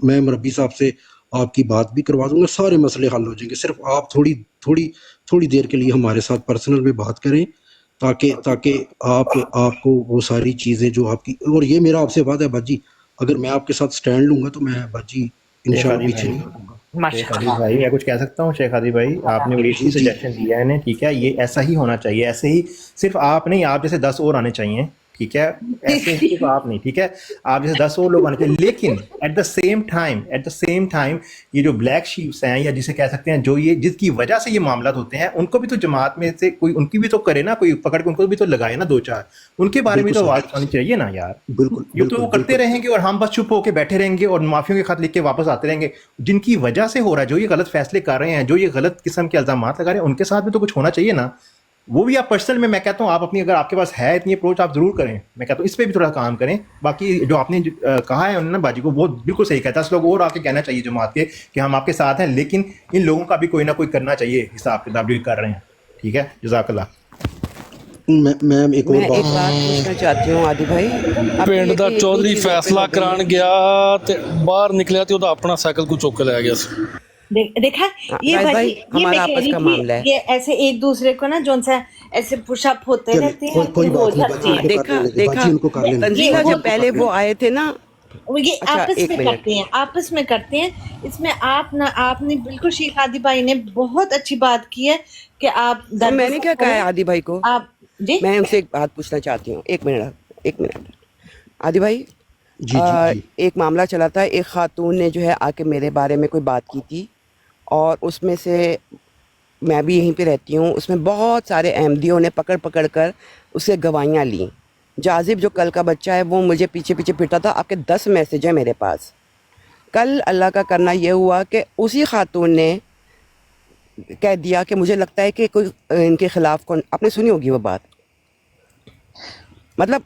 मैं मुरब्बी साहब से आपकी बात भी करवा दूंगा, सारे मसले हल हो जाएंगे। सिर्फ आप थोड़ी थोड़ी थोड़ी देर के लिए हमारे साथ पर्सनल में बात करें, ताकि ताकि आपको वो सारी चीज़ें जो आपकी, और ये मेरा आपसे वादा है बाजी, अगर मैं आपके साथ स्टैंड लूंगा तो मैं बाजी शेख इंशाल्लाह आदि पीछे भाई, नहीं हटूंगा। शेख माशाल्लाह। आदि भाई, मैं कुछ कह सकता हूँ? शेख आदि भाई, आपने बड़ी अच्छी जी जी सजेशन दिया है इन्हें, ठीक है, ये ऐसा ही होना चाहिए, ऐसे ही। सिर्फ आप नहीं, आप जैसे 10 और आने चाहिए, ठीक है, ऐसे ही सिर्फ आप नहीं, ठीक है, आप जैसे 10 और लोग आने चाहिए। लेकिन एट द सेम टाइम ये जो ब्लैक शीप्स हैं, या जिसे कह सकते हैं जो ये जिसकी वजह से ये मामला होते हैं, उनको भी तो जमात में से कोई, उनकी भी तो करे ना, कोई पकड़ के उनको भी तो लगाए ना 2-4, उनके बारे में बिल्कुल तो सर, आवाज़ आनी चाहिए ना यार। बिल्कुल ये तो वो बिल्कुल करते बिल्कुल। रहेंगे और हम बस चुप होके बैठे रहेंगे और माफियों के खत लिख के वापस आते रहेंगे। जिनकी वजह से हो रहा है, जो ये गलत फैसले कर रहे हैं, जो ये गलत किस्म के इल्जाम लगा रहे हैं, उनके साथ भी तो कुछ होना चाहिए ना। वो भी आप पर्सनल में, मैं कहता हूँ आप अपनी, अगर आपके पास है इतनी अप्रोच, आप जरूर करें। मैं कहता हूँ इस पर भी थोड़ा काम करें। बाकी जो आपने कहा है उन्होंने बाजी को, वो बिल्कुल सही कहता है। 10 लोग और आके कहना चाहिए जमात के कि हम आपके साथ हैं, लेकिन इन लोगों का भी कोई ना कोई करना चाहिए हिसाब किताब डील कर रहे हैं, ठीक है। जज़ाकल्लाह। मैं एक और मैं एक बात, बात पूछना चाहती हूँ आदि भाई, अब ਪਿੰਡ ये ਦਾ इतनी ਚੌਧਰੀ चीज़ open ਫੈਸਲਾ हो गई ਕਰਾਉਣ है। ਗਿਆ ਤੇ ਬਾਹਰ ਨਿਕਲਿਆ ਤੇ ਉਹਦਾ ਆਪਣਾ ਸਾਈਕਲ ਕੋ ਚੁੱਕ ਕੇ ਲੈ ਗਿਆ ਸੀ। देखा हाँ, ये जाहिद बाजी, भाई ये मैं हमारा कह आपस रही का थी, मामला है। ये ऐसे एक दूसरे को ना जो सा ऐसे पुशअप होते चले रहते कोई हैं, कोई फिर हो बात नहीं जाते बाजी, हाँ हैं। उनको कर देखा लेने दे देखा बाजी, उनको कर लेने दे तंजीला बाजी, जब उनको पहले कर वो लेने आए थे ना, वो ये अच्छा आपस एक में मिनट, करते हैं, आपस में करते हैं। इसमें आप ना, आपने बिल्कुल शेख आदि भाई ने बहुत अच्छी बात की है कि आप और दर्द मैंने क्या कहा है आदि भाई को, आप जी मैं उनसे एक बात पूछना चाहती हूँ, एक मिनट आदि भाई। जी जी जी। एक मामला चला था, एक खातून ने जो है आके मेरे बारे में कोई बात की थी, और उसमें से मैं भी यहीं पे रहती हूँ, उसमें बहुत सारे अहमदियों ने पकड़ पकड़ कर उससे गवाहियाँ ली। जाजिब जो कल का बच्चा है वो मुझे पीछे पीछे फिरता था, आपके 10 मैसेज हैं मेरे पास। कल अल्लाह का करना ये हुआ कि उसी खातून ने कह दिया कि मुझे लगता है कि कोई इनके खिलाफ कौन, आपने सुनी होगी वो बात, मतलब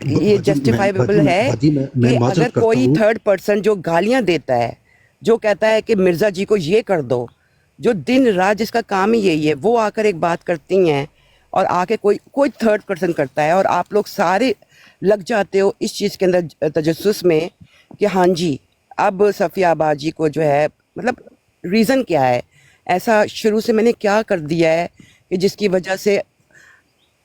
ये जस्टिफाइबल है बाजी मैं कि माजरत अगर करता कोई हूँ। थर्ड पर्सन जो गालियां देता है, जो कहता है कि मिर्ज़ा जी को ये कर दो, जो दिन रात जिसका काम ही यही है, वो आकर एक बात करती हैं और आके कोई थर्ड पर्सन करता है, और आप लोग सारे लग जाते हो इस चीज़ के अंदर तजस्सुस में कि हाँ जी अब सफ़िया आबाजी को जो है, मतलब रीज़न क्या है, ऐसा शुरू से मैंने क्या कर दिया है कि जिसकी वजह से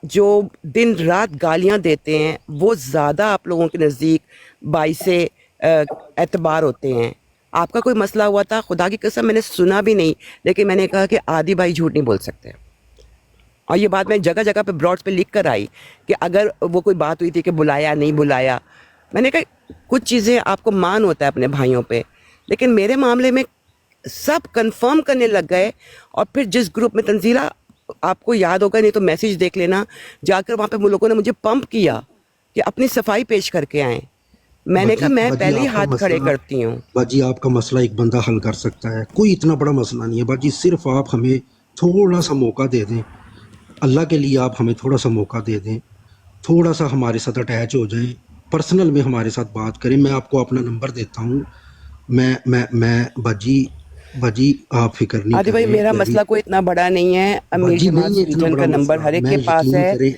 जो दिन रात गालियां देते हैं वो ज़्यादा आप लोगों के नज़दीक बाइसे एतबार होते हैं। आपका कोई मसला हुआ था, खुदा की कसम मैंने सुना भी नहीं, लेकिन मैंने कहा कि आदि भाई झूठ नहीं बोल सकते, और ये बात मैं जगह जगह पे ब्रॉड्स पे लिख कर आई कि अगर वो कोई बात हुई थी कि बुलाया नहीं बुलाया, मैंने कहा कुछ चीज़ें आपको मान होता है अपने भाइयों पे, लेकिन मेरे मामले में सब कंफर्म करने लग गए। और फिर जिस ग्रुप में, तंजीला आपको याद होगा, नहीं तो मैसेज देख लेना, जाकर वहाँ पे वो लोगों ने मुझे पंप किया कि अपनी सफाई पेश करके आए। मैंने कहा मैं बाजी पहले ही आपका हाथ खड़े मसला, करती हूँ। बाजी आपका मसला एक बंदा हल कर सकता है, कोई इतना बड़ा मसला नहीं है बाजी। सिर्फ आप हमें थोड़ा सा मौका दे दें, अल्लाह के लिए आप हमें थोड़ा सा मौका दे दें, थोड़ा सा हमारे साथ अटैच हो जाएं, पर्सनल में हमारे साथ बात करें। मैं आपको अपना नंबर देता हूँ। मैं बाजी आप फिक्र नहीं आदि भाई करें। मेरा मैं भी मसला कोई इतना बड़ा नहीं है, अमीर बाजी जमात नहीं है इतना रीजन बड़ा का नंबर मसला, हर एक मैं के पास यकीन है। करें,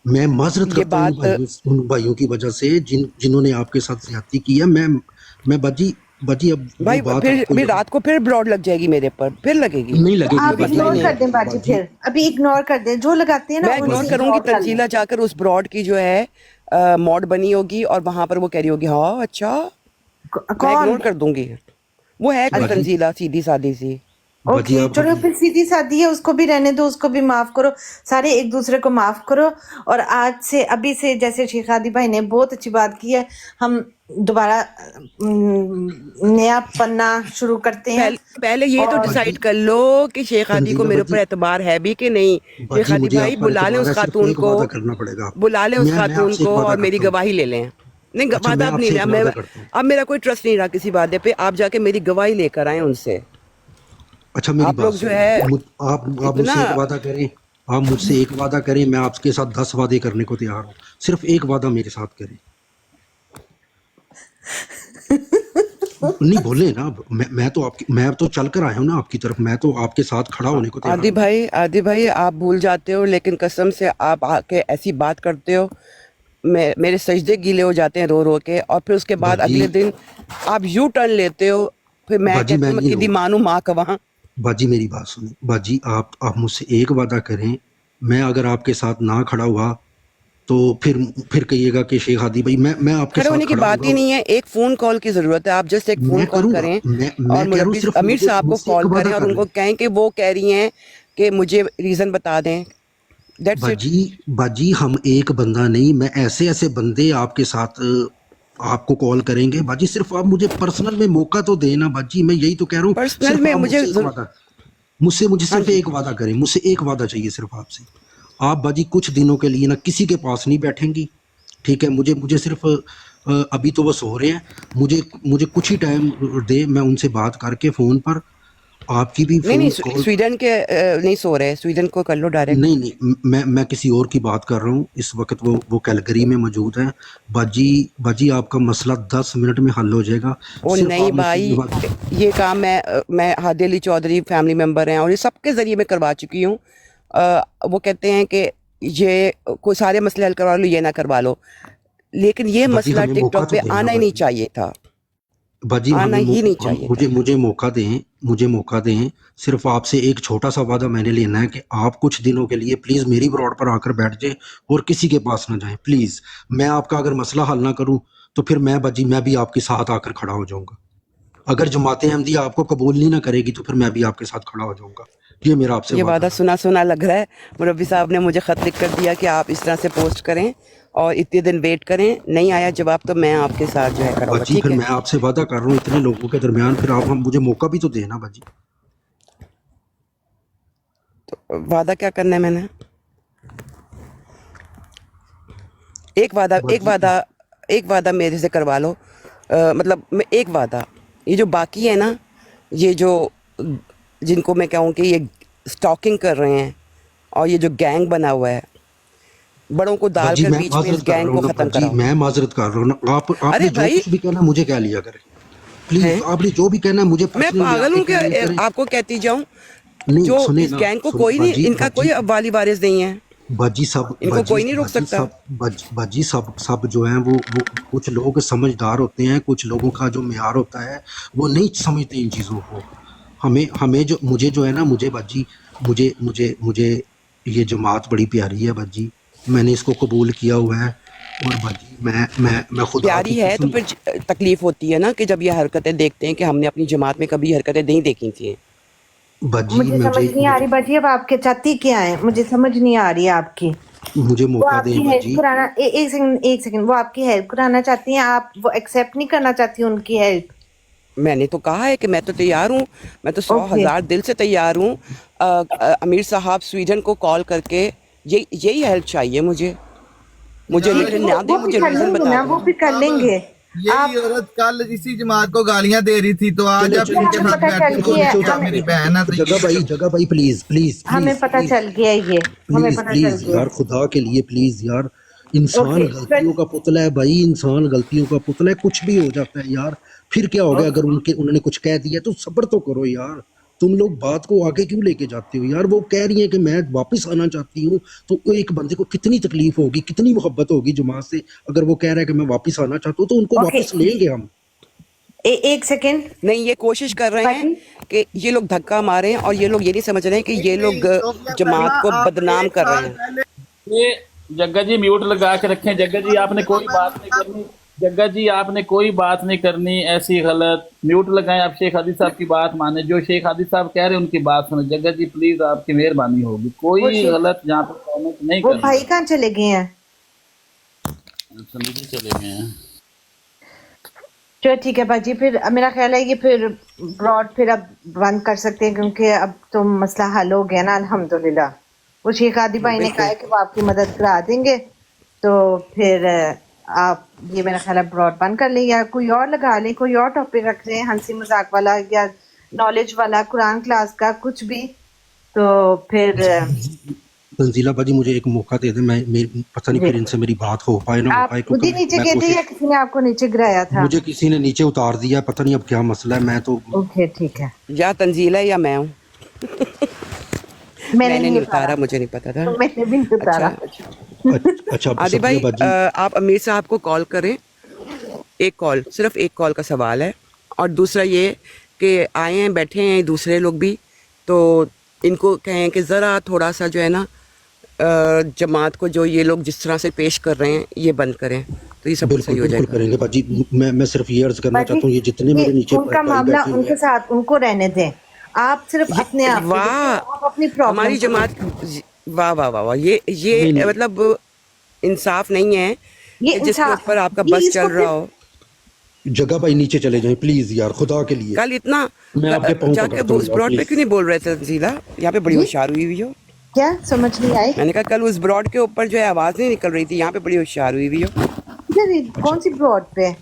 मैं माजरत ये करता हूँ बात उन भाइयों की वजह से जिन्होंने आपके साथ ज्यादती की है। मैं बाजी अब वो भाई बात फिर आपको भी रात को फिर ब्रॉड लग जाएगी मेरे पर, फिर लगेगी, नहीं लगेगी आप बाजी, मसला ही इग्नोर नहीं कर है। दें बाजी, बाजी फिर अभी इग्नोर कर दें, जो लगाते हैं ना मैं इग्नोर उनसे करूंगी, इग्नोर कर लें। तंजीला जाकर उस ब्रॉड की जो है मॉड बनी होगी और वहां पर वो कह रही होगी हाँ अच्छा, मैं कौन? इग्नोर कर दूंगी। वो है कोई बाजी तंजीला सीधी सादी सी। बाजी ओके आप चलो, फिर सीधी सादी है, उसको भी रहने दो, उसको भी माफ करो, सारे एक दूसरे को माफ करो। और आज से, अभी से, जैसे शेख आदि भाई ने बहुत अच्छी बात की है, हम दोबारा नया पन्ना शुरू करते हैं। पहले ये तो और डिसाइड कर लो कि शेख हादी को तंजीला मेरे ऊपर बाजी, एतबार है भी कि नहीं। शेख बाजी हादी मुझे भाई आप पर बुला लें एतबार उस है, सिर्फ खातून एक को, वादा करना पड़ेगा आपको। बुला लें उस मैं खातून आपसे एक को वादा और मेरी करता हूँ। गवाही ले लें। नहीं अच्छा वादा मैं अब नहीं आपसे रहा, एक मैं वादा करता हूँ। अब मेरा कोई ट्रस्ट नहीं रहा किसी वादे पे, आप जाके मेरी गवाही लेकर आए उनसे। अच्छा मेरी आप बात लोग जो सुनिए, है आप इतना, मुझसे एक वादा करें, आप मुझसे एक वादा करें, मैं आपके साथ 10 वादे करने को तैयार हूँ। सिर्फ एक वादा मेरे साथ करें। नहीं बोले ना, मैं तो चल कर आया हूँ ना आपकी तरफ, मैं तो आपके साथ खड़ा होने को तैयार हूँ। आदि भाई आप भूल जाते हो, लेकिन कसम से आप आके ऐसी बात करते हो, मेरे सजदे गीले हो जाते हैं रो रो के, और फिर उसके बाद बाजी अगले दिन आप यू टर्न लेते हो फिर मैं बाजी कहती मैं हूँ नहीं कि दी रहूँगा। मानू माँ का वहाँ। बाजी मेरी बात सुने, बाजी आप मुझसे एक वादा करें, मैं अगर आपके साथ ना खड़ा हुआ तो फिर कहिएगा कि शेख हादी भाई मैं आपके खड़े साथ होने की खड़ा बात ही हूँगा। नहीं है, एक फ़ोन कॉल की ज़रूरत है। आप जस्ट एक फ़ोन मैं कॉल करूँगा, करें मैं और कह रहा हूँ सिर्फ अमीर मुझे साहब को मुझसे एक कॉल वादा करें और कर उनको लें। कहें कि वो कह रही हैं कि मुझे रीज़न बता दें। That's it. बाजी हम एक बंदा नहीं, मैं ऐसे बंदे आपके साथ आपको कॉल करेंगे बाजी। सिर्फ आप मुझे पर्सनल में मौका तो देना बाजी, मैं यही तो कह रहा हूँ। पर्सनल सिर्फ में आप मुझे मुझसे एक वादा, मुझे हाँ सिर्फ जी। एक वादा करें, मुझसे एक वादा चाहिए सिर्फ आपसे। आप बाजी कुछ दिनों के लिए ना किसी के पास नहीं बैठेंगी, ठीक है? मुझे मुझे सिर्फ अभी तो वो सो रहे हैं, मुझे कुछ ही टाइम दे, मैं उनसे बात करके फ़ोन पर आपकी भी नहीं, नहीं, फ़ोन कॉल। स्वीडन के नहीं सो रहे, स्वीडन को कर लो डायरेक्ट। नहीं, नहीं, मैं किसी और की बात कर रहा हूँ। इस वक़्त वो कैलगरी में मौजूद हैं। बाजी आपका मसला 10 मिनट में हल हो जाएगा। ओ सिर्फ़ नहीं आप मुझसे ये भाई, बात। ये काम मैं हादी अली चौधरी फैमिली मेंबर हैं और ये सबके ज़रिए मैं करवा चुकी हूँ। वो कहते हैं कि ये कोई सारे मसले हल करवा लो, ये ना करवा लो। लेकिन ये बाजी मसला हमें मौका टिकटॉक तो पे देना आना ही नहीं बाजी। चाहिए था, बाजी आना हमें ही नहीं चाहिए था। मुझे मौका दें, मुझे मौका दें। सिर्फ़ आपसे एक छोटा-सा वादा मैंने लेना है कि आप कुछ दिनों के लिए प्लीज़ मेरी ब्रॉड पर आकर बैठ जाएँ और किसी के पास ना जाएँ, प्लीज़। मैं आपका अगर मसला हल ना करूँ, तो फिर मैं भी आपके साथ आकर खड़ा हो जाऊँगा। अगर जमात-ए-अहमदिया आपको कबूल नहीं ना करेगी, तो फिर मैं भी आपके साथ खड़ा हो जाऊँगा। ये मेरा आपसे ये वादा वादा है। सुना-सुना लग रहा है। मुरब्बी साहब ने मुझे ख़त लिख कर दिया कि आप इस तरह से पोस्ट करें और इतने दिन वेट करें, नहीं आया जवाब तो मैं आपके साथ जो है खड़ा होऊँगा, बाजी ठीक फिर है? मैं आपसे वादा कर रहा हूँ इतने लोगों के दरमियान, फिर आप हम मुझे मौका भी तो दें ना बाजी। वादा क्या करना है मैंने? एक वादा एक बाजी वादा एक वादा मेरे से करवा लो। मतलब मैं एक वादा, ये जो बाकी है ना, ये जो जिनको मैं कहूँ कि ये स्टॉकिंग कर रहे हैं और ये जो गैंग बना हुआ है, बड़ों को डाल बाजी कर मैं बीच में इस माजरत कर गैंग रहा हूँ को ना ख़त्म बाजी, कराओ। मैं माजरत कर रहा हूँ ना। आपने अरे जो भाई, कुछ भी कहना है मुझे कह लिया करें, प्लीज़। हैं? आपने जो भी कहना है मुझे मैं पर्सनल में पागल आके हूँ कह क्या लिया करें। आपको कहती जाऊँ? नहीं जो सुने इस ना, गैंग को सुन कोई नहीं, बाजी इनका कोई बाजी वाली वारिस नहीं है, इनको कोई नहीं रोक सकता। बाजी सब जो हैं वो कुछ लोग समझदार होते हैं, कुछ लोगों का जो मेयार होता है वो नहीं समझते इन चीज़ों को। हमें जो मुझे जो है ना, मुझे बाजी, मुझे ये जमात बड़ी प्यारी है बाजी। मैंने इसको कबूल किया हुआ है और बाजी मैं खुदा की प्यारी है तो कसम। फिर तकलीफ होती है ना कि जब ये हरकतें देखते हैं कि हमने अपनी जमात में कभी हरकतें नहीं देखी थी। बाजी मुझे समझ नहीं आ रही बाजी, अब आपके चाहती क्या है, मुझे समझ नहीं आ रही आपकी। मुझे वो मौका आपकी दें हेल्प बाजी। कराना, एक सेकंड, वो आपकी हेल्प कराना चाहती हैं, आप वो एक्सेप्ट नहीं करना चाहती उनकी हेल्प? मैंने तो कहा है कि मैं तो तैयार हूँ, मैं तो 100 ओके, हज़ार दिल से तैयार हूँ। अमीर साहब स्वीडन को कॉल करके यही हेल्प चाहिए मुझे। मुझे यार ठीक है, रिटर्न ना दें, वो भी मुझे कर रीज़न लेंगे बता ना, दें। वो भी कर साहब, लेंगे। यही आप, औरत कल इसी जमात को गालियां दे रही थी, तो आज चले आप चले हमें इनके चले साथ पता बैठ चल के गया बोल है, रहे हो आप मेरी बहन है, तो ये जगह भाई प्लीज प्लीज हमें प्लीज पता प्लीज चल गया ये, हमें प्लीज पता चल प्लीज गया। यार, खुदा के लिए प्लीज यार। इंसान ओके, गलतियों का पुतला है भाई, इंसान गलतियों का पुतला है, कुछ भी हो जाता है यार। फिर क्या हो गया, अगर उन्होंने कुछ कह दिया तो सब्र तो करो यार। तुम लोग बात को आगे क्यों लेके जाते हो यार? वो कह रही है कि मैं वापस आना चाहती हूँ, तो एक बंदे को कितनी तकलीफ होगी, कितनी मोहब्बत होगी जमात से। अगर वो कह रहा है कि मैं वापस आना चाहता हूँ, तो उनको ओके, वापस लेंगे हम। एक सेकंड नहीं, ये कोशिश कर रहे हैं बाजी। कि ये लोग धक्का मारें और ये लोग ये नहीं समझ रहे हैं कि नहीं ये नहीं लोग सोफिया जमात पहला को आप बदनाम एक कर रहे साल हैं। पहले ये जग्गा जी म्यूट लगा के रखें। जग्गा जी आपने कोई बात नहीं करनी। जग्गा जी आपने कोई बात नहीं करनी ऐसी गलत। म्यूट लगाएं, आप शेख हादी साहब की बात माने, जो शेख हादी साहब कह रहे हैं उनकी बात सुने। जग्गा जी प्लीज आपकी मेहरबानी होगी, वो कोई शे- गलत यहाँ पर कमेंट नहीं वो करना। भाई कहाँ चले गए हैं? समिति चले गए हैं। चलो ठीक है बाजी, फिर मेरा ख्याल है ये फिर ब्रॉड फिर अब बंद कर सकते हैं, क्योंकि अब तो मसला हल हो गया ना अल्हम्दुलिल्लाह। वो शेख आदि भाई ने कहा बिल्कुल। है कि वो आपकी मदद करा देंगे, तो फिर आप ये मेरा ख्याल है ब्रॉड बंद कर लें या कोई और लगा लें, कोई और टॉपिक रख लें, हंसी मजाक वाला या नॉलेज वाला, कुरान क्लास का, कुछ भी। तो फिर तंजीला बाजी मुझे एक मौका दे दे, पता नहीं जी, फिर इनसे मेरी बात हो पाए ना हो आप पाए, खुद क्योंकि ही नीचे मैं गए थे या कोशिश, किसी ने आपको नीचे गिराया था? मुझे किसी ने नीचे उतार दिया, पता नहीं अब क्या मसला है। मैं तो ओके ठीक है, या तंजील है या मैं हूँ। मैंने मैंने नहीं नहीं उतारा, उतारा, मुझे नहीं पता था। तो मैंने भी नहीं अच्छा, उतारा। अच्छा आदि सफिया भाई, बाजी। आप अमीर साहब को कॉल करें। एक कॉल, सिर्फ एक कॉल का सवाल है। और दूसरा ये के आए हैं, बैठे हैं दूसरे लोग भी, तो इनको कहें कि ज़रा थोड़ा सा जो है ना जमात को जो ये लोग जिस तरह से पेश कर रहे हैं ये बंद करें, तो ये सब कुछ बिल्कुल सही हो बिल्कुल जाएगा। करेंगे बाजी। मैं सिर्फ ये अर्ज करना चाहता हूँ, ये जितने मेरे नीचे उनका भाई मामला बैठे हुए उनके हैं, साथ, उनको रहने दें। आप सिर्फ अपने आप की वाह, देखिए, आप अपनी प्रॉब्लम हमारी जमात, वाह वाह वाह वाह, ये मतलब इंसाफ नहीं है ये कि जिसके इंसान ऊपर आपका ये बस इसको चल रहा हो। जगह भाई नीचे चले जाएं प्लीज यार, खुदा के लिए। कल इतना मैं आपके पाँव जाके पकड़ता हूँ उस यार, ब्रॉड पे प्लीज। क्यों नहीं बोल रहे थे तंजीला? यहाँ पे बड़ी जी? होशियार हुई हो। क्या समझ नहीं आई? मैंने कहा कल उस ब्रॉड के ऊपर जो है आवाज नहीं निकल रही थी, यहाँ पे बड़ी होशियार हुई हो। कौन सी ब्रॉड पे?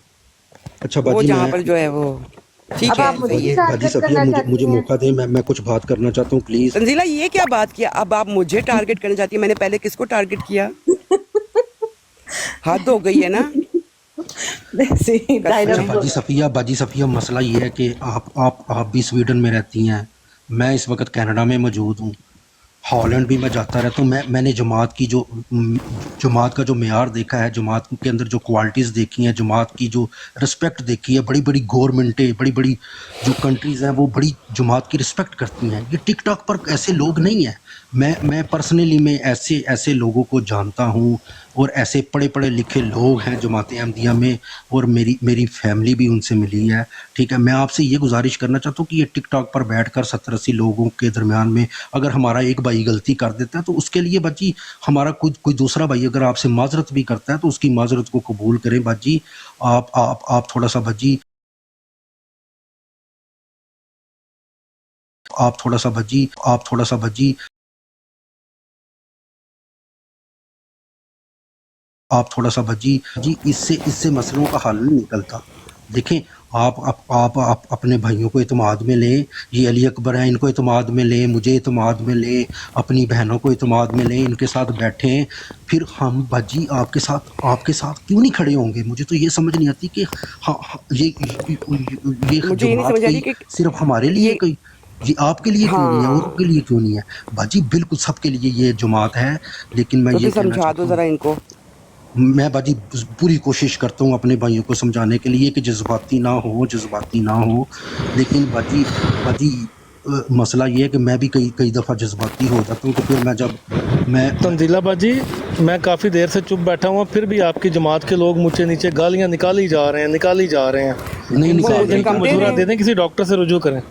अच्छा वो बाजी, जहाँ मैं पर जो है वो ठीक अब है, आप मुझे सही है। टारगेट बाजी सफिया, करना मुझे चाहती मुझे हैं? मौका दें, मैं कुछ बात करना चाहता हूँ प्लीज। तंजीला ये क्या बात किया? अब आप मुझे टारगेट करना चाहती है? मैंने पहले किसको टारगेट किया? हद हो गई है ना। अच्छा बाजी सफिया, मसला ये है कि आप भी स्वीडन में रहती हैं, मैं इस वक्त कनाडा में मौजूद हूँ, हॉलैंड भी मैं जाता रहता हूँ। मैंने जमात की जमात का जो मेयार देखा है, जमात के अंदर जो क्वालिटीज़ देखी हैं, जमात की जो रिस्पेक्ट देखी है, बड़ी बड़ी गवर्नमेंटें, बड़ी बड़ी जो कंट्रीज़ हैं वो बड़ी जमात की रिस्पेक्ट करती हैं। ये टिकटॉक पर ऐसे लोग नहीं हैं। मैं पर्सनली मैं ऐसे लोगों को जानता हूँ, और ऐसे पढ़े पढ़े लिखे लोग हैं जमात अहमदिया में, और मेरी फैमिली भी उनसे मिली है। ठीक है, मैं आपसे ये गुजारिश करना चाहता हूँ कि ये टिकटॉक पर बैठकर 70-80 लोगों के दरमियान में अगर हमारा एक भाई गलती कर देता है तो उसके लिए बाजी हमारा कोई दूसरा भाई अगर आपसे माजरत भी करता है तो उसकी माजरत को कबूल करें बाजी। आप थोड़ा सा बाजी, आप थोड़ा सा बाजी जी, इससे मसलों का हल नहीं निकलता। देखें, आप अपने भाइयों को एतमाद में लें, ये अली अकबर हैं, इनको एतमाद में लें, मुझे एतमाद में लें, अपनी बहनों को एतमाद में लें, इनके साथ बैठें, फिर हम बाजी आपके साथ क्यों नहीं खड़े होंगे? मुझे तो ये समझ नहीं आती कि ये मुझे ये नहीं जमात समझ आ रही कोई कि सिर्फ हमारे लिए, ये कोई ये आपके लिए क्यों नहीं है, हाँ, औरों के लिए क्यों नहीं है? बाजी बिल्कुल सबके लिए ये जमात है। लेकिन मैं तो ये फिर कहना समझा चाहता दो हूँ, जरा इनको। मैं बाजी पूरी कोशिश करता हूँ अपने भाइयों को समझाने के लिए कि जज्बाती ना हो। लेकिन बाजी मसला ये है कि मैं भी कई दफ़ा जज्बाती हो जाता हूँ, तो फिर मैं तंजीला बाजी, मैं काफ़ी देर से चुप बैठा हुआ, फिर भी आपकी जमात के लोग मुझे नीचे गालियाँ निकाली जा रहे हैं। नहीं इनको निकाल मुझे रहे। कम दे मशवरा रहे दे हैं, दें, किसी डॉक्टर से रुजू करें।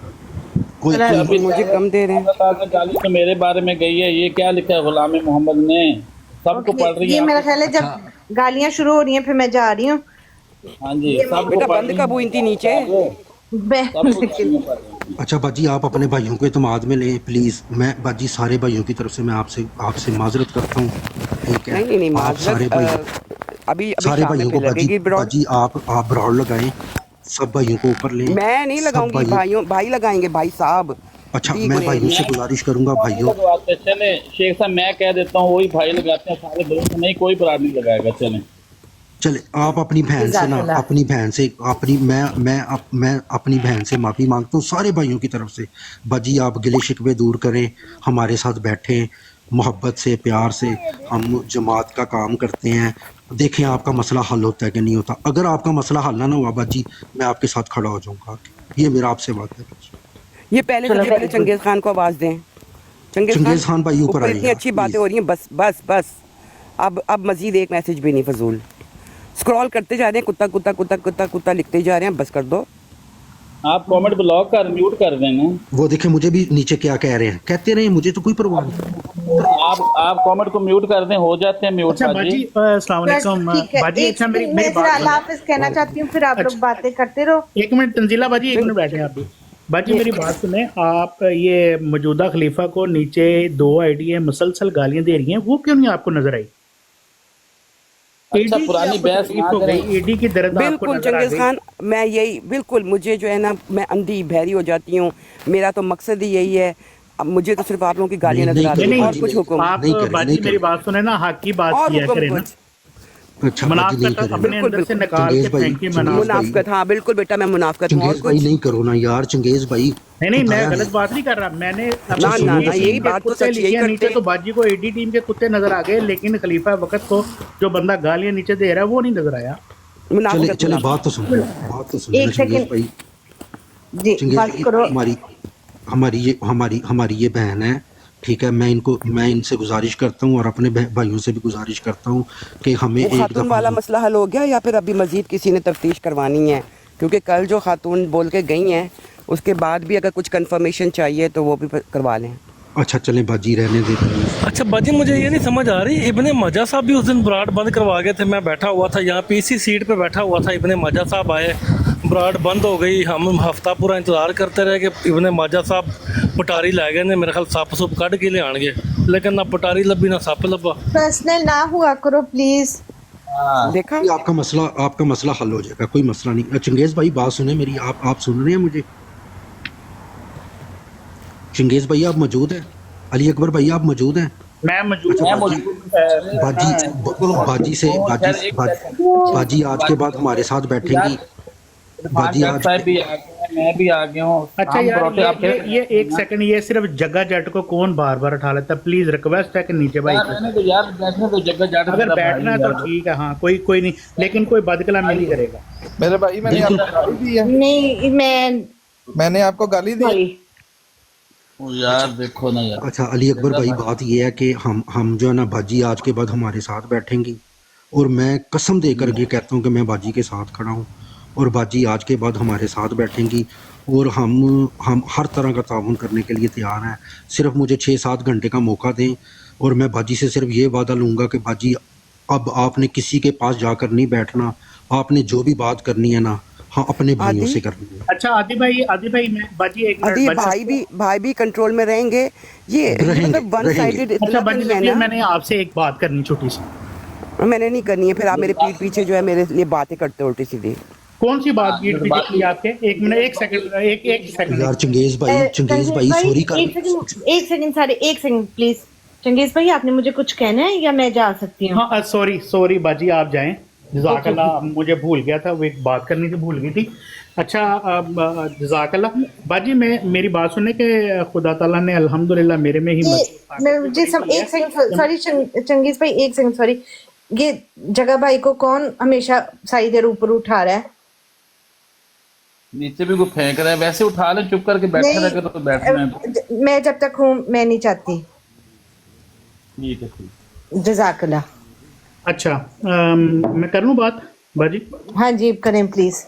कोई मुझे कम दे रहे हैं। अल्लाह ताला गाली तो मेरे बारे में गई है, ये क्या लिखा है गुलाम मोहम्मद ने? सबको पढ़ रही ये है मेरा आप? ख्याल है जब गालियां शुरू हो रही हैं फिर मैं जा रही हूँ। हाँ जी, सबको बेटा पढ़ बंद रही कब हुई थी नीचे? सबको गालियां पढ़ रही हैं। अच्छा बाजी, आप अपने भाइयों को एतमाद में लें प्लीज़। मैं बाजी सारे भाइयों की तरफ से मैं आपसे माजरत करता हूँ। ठीक है, नहीं आप सारे भाई अभी सारे शाम में भाइयों फिर को लगेगी ब्रॉड। बाजी आप ब्राउड लगाएं, सब भाइयों को ऊपर लें। मैं नहीं सब लगाऊंगी, भाई लगाएंगे, भाई साहब। अच्छा, ठीक मैं है, भाइयों से गुजारिश करूंगा, भाई भाइयों लगवाते हैं। चले शेख साहब, मैं कह देता हूँ वही भाई लगाते हैं, सारे दोस्त नहीं, कोई बराड़ नहीं लगाएगा। चले चले, आप अपनी बहन से ना, जज़ाकल्लाह। अपनी बहन से अपनी मैं अपनी बहन से माफ़ी मांगता हूँ सारे भाइयों की तरफ से। बाजी आप गिले शिकवे दूर करें, हमारे साथ बैठें, मोहब्बत से प्यार से हम जमात का काम करते हैं। देखें आपका मसला हल होता है कि नहीं होता। अगर आपका मसला हल ना हुआ बाजी, मैं आपके साथ खड़ा हो जाऊँगा। ये मेरा आपसे बात है। ये पहले सबसे पहले चंगेज खान को आवाज दें। चंगेज खान भाई ऊपर आइए, इतनी अच्छी बातें प्लीज। हो रही हैं, बस अब मजीद एक मैसेज भी नहीं, फजूल स्क्रॉल करते जा रहे हैं, कुत्ता लिखते जा रहे हैं, बस कर दो। आप कमेंट ब्लॉक कर म्यूट कर देना। वो देखें मुझे भी नीचे क्या कह रहे हैं, कहते रहे, मुझे तो कोई परवाह नहीं। आप कमेंट को म्यूट कर दें, हो जाते हैं म्यूट। अच्छा बाजी, अस्सलाम वालेकुम ठीक है, बाजी। अच्छा मेरी मैं जरा बात अल्लाह हाफिज कहना चाहती हूँ, फिर आप लोग बातें करते रहो। एक मिनट तंजीला बाजी, एक मिनट बैठे आप भी। बाजी मेरी बात सुने, आप ये मौजूदा खलीफा को नीचे 2 आईडी मुसलसल गालियां दे रही हैं, वो क्यों नहीं आपको नजर आई? अच्छा, पुरानी बहस ना हो गई, करें। एडी की दर्द आपको बिल्कुल नजर आ चंगेज गई? खान, मैं यही बिल्कुल, मुझे जो है ना, मैं अंधी बहरी हो जाती हूँ, मेरा तो मकसद ही यही है। अब मुझे तो सिर्फ आप लोगों की गालियां नहीं, नजर आ रही नहीं, हैं, और नहीं, कुछ हुक्म आप नहीं करें, बाजी नहीं मेरी करें। बात सुने ना, हक की बात और किया हुक्म करें ना। कुछ। अच्छा बाजी नहीं मुनाफकत करें। अपने अंदर से निकाल चंगेज के भाई, फेंकी चंगेज मुनाफकत। मुनाफकत, हाँ बिल्कुल बेटा, मैं मुनाफकत हूँ, और चंगेज भाई कुछ नहीं करो ना यार, चंगेज भाई। नहीं मैं बताया गलत नहीं। बात नहीं कर रहा, मैंने ना, यही बात तो कुत्ते सच, यही लिखे करते नीचे, हैं। तो बाजी को एडी टीम के कुत्ते नजर आ गए, लेकिन खलीफा वक्त को जो बंदा गालियां नीचे दे रहा है वो नहीं नजर आया। चले मुनाफकत। बात तो सुनो एक चंगेज सेकंड। भाई। जी चंगेज बात भाई, करो। हमारी ये बहन है, ठीक है। मैं इनसे गुजारिश करता हूँ और अपने भाइयों से भी गुजारिश करता हूँ कि हमें वो एक खातून दफ़ा वाला मसला हल हो गया या फिर अभी मजीद किसी ने तफ्तीश करवानी है? क्योंकि कल जो खातून बोल के गई हैं उसके बाद भी अगर कुछ कंफर्मेशन चाहिए तो वो भी करवा लें। अच्छा चलें बाजी, रहने दे प्लीज। अच्छा बाजी, मुझे ये नहीं समझ आ रही, इब्ने मजा साहब भी उस दिन ब्राड बंद करवा गए थे। मैं बैठा हुआ था यहाँ पे, इसी सीट पे बैठा हुआ था। इब्ने मजा साहब आए, ब्राड बंद हो गई। हम हफ्ता पूरा इंतज़ार करते रहे कि इब्ने मजा साहब पटारी लै गए ने, मेरे ख्याल सप सुप कढ़ के ले आएंगे, लेकिन ना पटारी लब्भी ना सप लब्भा। पर्सनल ना हुआ करो प्लीज। देखा, ये आपका मसला हल हो जाएगा, कोई मसला नहीं। चंगेज भाई बात सुने मेरी, आप सुन रहे हैं मुझे? चंगेज भाई आप मौजूद हैं? अली अकबर भाई आप मौजूद हैं? मैं मौजूद अच्छा मैं हूँ। मौजूद बाजी आज के बाद हमारे साथ बैठेंगी। बाजी यार आज साहब भी आ गए हैं, मैं भी आ गया हूँ। अच्छा हम यार, परोठे आपके ये एक सेकंड, ये सिर्फ जगह जट को कौन बार बार उठा लेता है? प्लीज रिक्वेस्ट है कि नीचे भाई यार रहने दो यार, बैठने दो, जगह जाट अगर मेरा बैठना है भाई तो यार। ठीक है, हाँ कोई नहीं, लेकिन कोई बदकलामी नहीं करेगा। मेरे भाई मैंने आपको गाली दी है, नहीं मैंने आपको गाली दी है। ओ यार देखो ना यार। अच्छा अली अकबर भाई, बात ये है कि हम जो है ना, बाजी आज के बाद हमारे साथ बैठेंगी और मैं कसम देकर ये कहता हूँ कि मैं बाजी के साथ खड़ा हूँ और बाजी आज के बाद हमारे साथ बैठेंगी और हम हर तरह का ताउन करने के लिए तैयार हैं। सिर्फ मुझे 6-7 घंटे का मौका दें और मैं बाजी से सिर्फ ये वादा लूँगा कि बाजी अब आपने किसी के पास जाकर नहीं बैठना, आपने जो भी बात करनी है ना, हाँ अपने भाइयों आदि? से करनी है। अच्छा आदि भाई मैं बाजी एक अभी मिनट भाई भी कंट्रोल में रहेंगे। ये रहेंगे, मतलब वन साइडेड अच्छा इतना बाजी नहीं है ना। मैंने आपसे एक बात करनी छोटी सी। मैंने नहीं करनी है, फिर आप मेरे पीठ पीछे जो है मेरे लिए बातें करते हो उल्टी सीधी। कौन सी बात पीठ पीछे की आपके? एक मिनट, एक सेकंड यार चंगेज भाई सॉरी कर। एक सेकंड सारे, एक सेकंड प्लीज। चंगेज भाई आपने मुझे कुछ कहना है या मैं जा सकती हूँ? हाँ सॉरी बाजी, आप जाएं। जज़ाकल्लाह, मुझे भूल गया था, वो एक बात करनी थी, भूल गई थी। अच्छा जज़ाकल्लाह बाजी, मेरी बात सुनने के खुदा ताला ने अल्हम्दुलिल्लाह मेरे में ही मुझे एक सेकंड सॉरी चंगेज भाई, एक सेकंड सॉरी। ये जगह भाई को कौन हमेशा सारी देर ऊपर उठा रहा है? नीचे भी कोई फेंक रहा है, वैसे उठा ले, चुप करके बैठे रह कर तो बैठना है तो। मैं जब तक हूँ मैं नहीं चाहती। ठीक है ठीक। जज़ाकल्लाह। अच्छा मैं कर लूँ बात बाजी? हाँ जी करें प्लीज।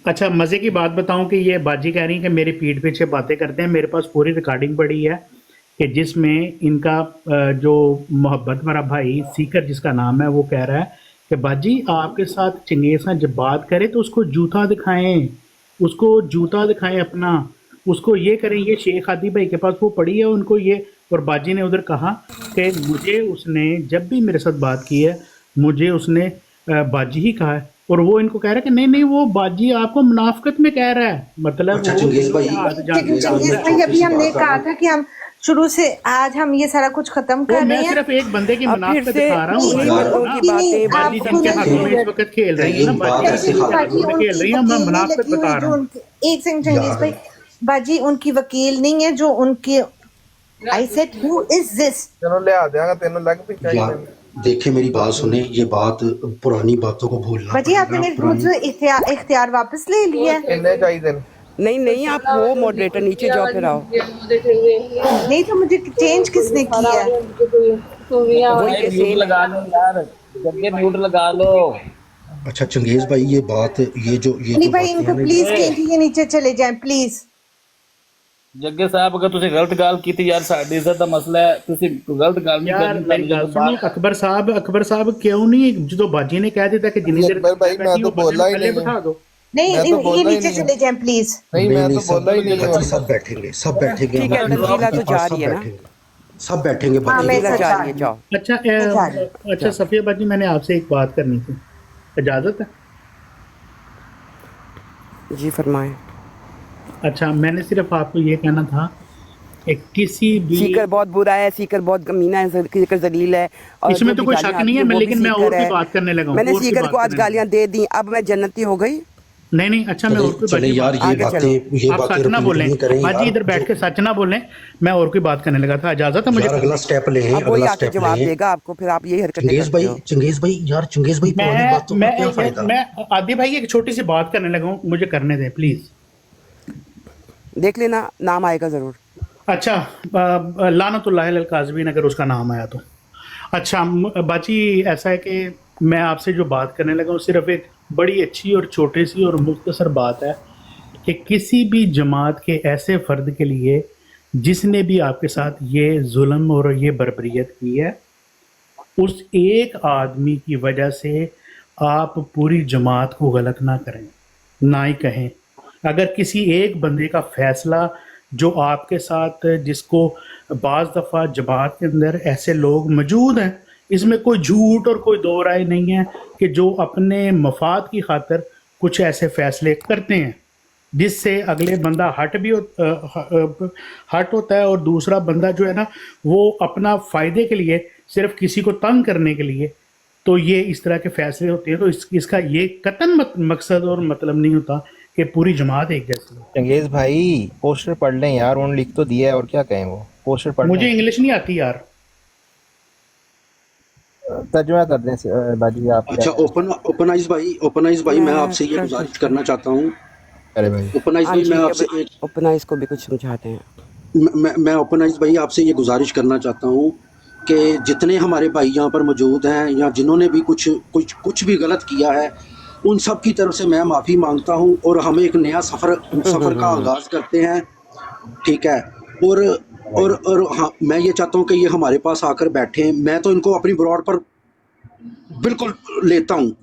अच्छा मज़े की बात बताऊं कि ये बाजी कह रही है कि मेरे पीठ पीछे बातें करते हैं। मेरे पास पूरी रिकॉर्डिंग पड़ी है कि जिसमें इनका जो मोहब्बत भरा भाई सीकर जिसका नाम है, वो कह रहा है कि बाजी आपके साथ चंगेज़ खान जब बात करे तो उसको जूता दिखाएं, उसको जूता दिखाएं अपना, उसको ये करें। ये शेख आदि भाई के पास वो पड़ी है, उनको ये। और बाजी ने उधर कहा कि मुझे उसने जब भी मेरे साथ बात की है, मुझे उसने बाजी ही कहा है। और वो इनको कह रहा है कि नहीं वो बाजी आपको मुनाफकत में कह रहा है। मतलब अच्छा चंगेज भाई, चंगेज भाई अभी हमने कहा था कि हम शुरू से आज हम ये सारा कुछ खत्म कर रहे मैं हैं। सिर्फ एक बंदे की अब फिर मुनाफकत से दिखा रहा हूँ। उन्हीं बंदों की बातें बाजी जिनके हाथों में इस वक्त खेल रही है ना, बाजी खेल रही है, मैं मुनाफकत बता रहा हूँ। एक सेकंड चंगेज भाई, बाजी उनकी वकील नहीं है जो उनकी। I said who is this? चलो ले आ देगा, तेनों लग भी यार चाहिए। देखे मेरी बात सुने, ये बात पुरानी बातों को भूलना बाजी पड़ेगा, आपने पुरानी- मुझसे इख्तियार वापस ले लिया है। किन्ने चाहिए? नहीं आप हो मॉडरेटर, नीचे जाओ फिर आओ। नहीं तो मुझे चेंज किसने किया है? वही म्यूट सेम लगा लो यार, जगह म्यूट लगा लो। अच्छा चंगेज भाई, ये बात ये जो नहीं भाई बातें इनको हैं ना, प्लीज कहीं के नीचे चले जाएं प्लीज। जग्गे साहब अगर तुझे गलत गाल की थी यार, साडी इज्जत का मसला है, तुझे गलत गाल नहीं यार करनी। मेरी गल सुनो, अकबर साहब क्यों नहीं, जो बाजी ने कह दिया कि जितनी देर अकबर भाई, मैं तो बोला ही पहले नहीं। बिठा दो। नहीं मैं तो ये बोला ही नीचे नहीं। चले जाएं प्लीज। नहीं मैं तो सब बोला ही नहीं बाजी, सब बैठेंगे ठीक है, हम तंजीला तो आपके जा पास रही है ना। सब बैठेंगे हाँ, मैं बाजी। तंजीला जा रही है, जाओ। अच्छा सफिया बाजी, मैंने आपसे एक बात करनी थी, इजाजत है? जी फरमाएं। अच्छा मैंने सिर्फ आपको ये कहना था कि किसी भी सीकर बहुत बुरा है, सीकर बहुत कमीना है, सीकर जलील है। और इसमें जो तो कोई भी शक गालियां नहीं है, आती वो भी लेकिन मैं और सीकर कोई है। बात करने लगा हूं, मैंने और कोई सीकर बात को आज करने गालियां दे दी, अब मैं जन्नती हो गई। नहीं अच्छा मैं और कोई चले यार, आगे चलो। ये आप बातें सच ना रिपीट बोलें नहीं करें बाजी, यार। इधर बैठ के सच ना बोलें। मैं और कोई बात करने लगा था, इजाजत है मुझे? यार अगला स्टेप लें, अब वही अगला आके स्टेप जवाब लें। देगा आपको, फिर आप यही हरकतें करते हो। चंगेज भाई यार, चंगेज भाई पुरानी बातों का क्या फायदा? मैं आदि भाई एक छोटी सी बात करने लगा हूँ, मुझे करने दें प्लीज। देख लेना, नाम आएगा ज़रूर। अच्छा, लानतुल्लाह अल काज़मीन अगर उसका नाम आया तो। अच्छा बाजी, ऐसा है कि मैं आपसे जो बात करने लगा हूँ सिर्फ एक बड़ी अच्छी और छोटी सी और मुख्तसर बात है कि किसी भी जमात के ऐसे फ़र्द के लिए जिसने भी आपके साथ ये जुल्म और ये बर्बरियत की है, उस एक आदमी की वजह से आप पूरी जमात को गलत ना करें, ना ही कहें। अगर किसी एक बंदे का फैसला जो आपके साथ, जिसको बाज़ दफ़ा जमात के अंदर ऐसे लोग मौजूद हैं, इसमें कोई झूठ और कोई दो राय नहीं है कि जो अपने मफाद की खातिर कुछ ऐसे फैसले करते हैं जिससे अगले बंदा हट होता है और दूसरा बंदा जो है ना वो अपना फ़ायदे के लिए, सिर्फ किसी को तंग करने के लिए, तो ये इस तरह के फैसले होते हैं। तो इसका ये कतन मकसद और मतलब नहीं होता कि पूरी जमात एक जैसी हो। चंगेज भाई पोस्टर पढ़ लें यार, उन्होंने लिख तो दिया है, और क्या कहें, वो पोस्टर पढ़ मुझे लें। इंग्लिश नहीं आती यार। तर्जुमा कर दें बाजी आप। अच्छा ओपनाइज भाई मैं आपसे ये गुजारिश करना चाहता हूँ। अरे भाई ओपनाइज भाई मैं आपसे एक ओपनाइज को भी कुछ समझाते हैं। मैं ओपनाइज भाई आपसे ये गुजारिश करना चाहता हूँ कि जितने हमारे भाई यहाँ पर मौजूद हैं या जिन्होंने भी कुछ भी गलत किया है, उन सब की तरफ से मैं माफ़ी मांगता हूँ और हम एक नया सफ़र का आगाज़ करते हैं, ठीक है। और हाँ, मैं ये चाहता हूँ कि ये हमारे पास आकर बैठें। मैं तो इनको अपनी ब्रॉड पर बिल्कुल लेता हूँ।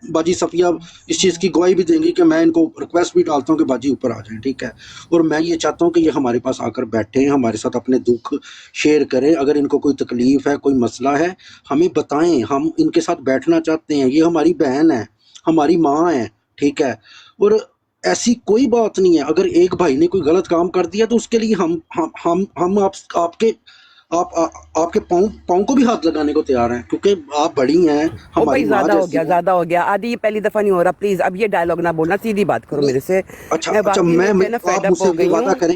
बाजी सफ़िया इस चीज़ की गवाही भी देंगी कि मैं इनको रिक्वेस्ट भी डालता हूँ कि बाजी ऊपर आ जाएं, ठीक है। और मैं ये चाहता हूँ कि ये हमारे पास आकर बैठें, हमारे साथ अपने दुख शेयर करें। अगर इनको कोई तकलीफ़ है, कोई मसला है, हमें बताएं, हम इनके साथ बैठना चाहते हैं। ये हमारी बहन है, हमारी माँ है, ठीक है। और ऐसी कोई बात नहीं है, अगर एक भाई ने कोई गलत काम कर दिया तो उसके लिए हम आपके पाँव को भी हाथ लगाने को तैयार हैं, क्योंकि आप बड़ी हैं, ओ भाई हमारी माँ जैसी हैं। ज़्यादा हो गया। आदि ये पहली दफ़ा नहीं हो रहा, प्लीज़ अब ये डायलॉग ना बोलना, सीधी बात करो मेरे से। अच्छा मैं अच्छा वाकई मैं में ना आप फेड अप मुझसे हो गई वादा हूँ। करें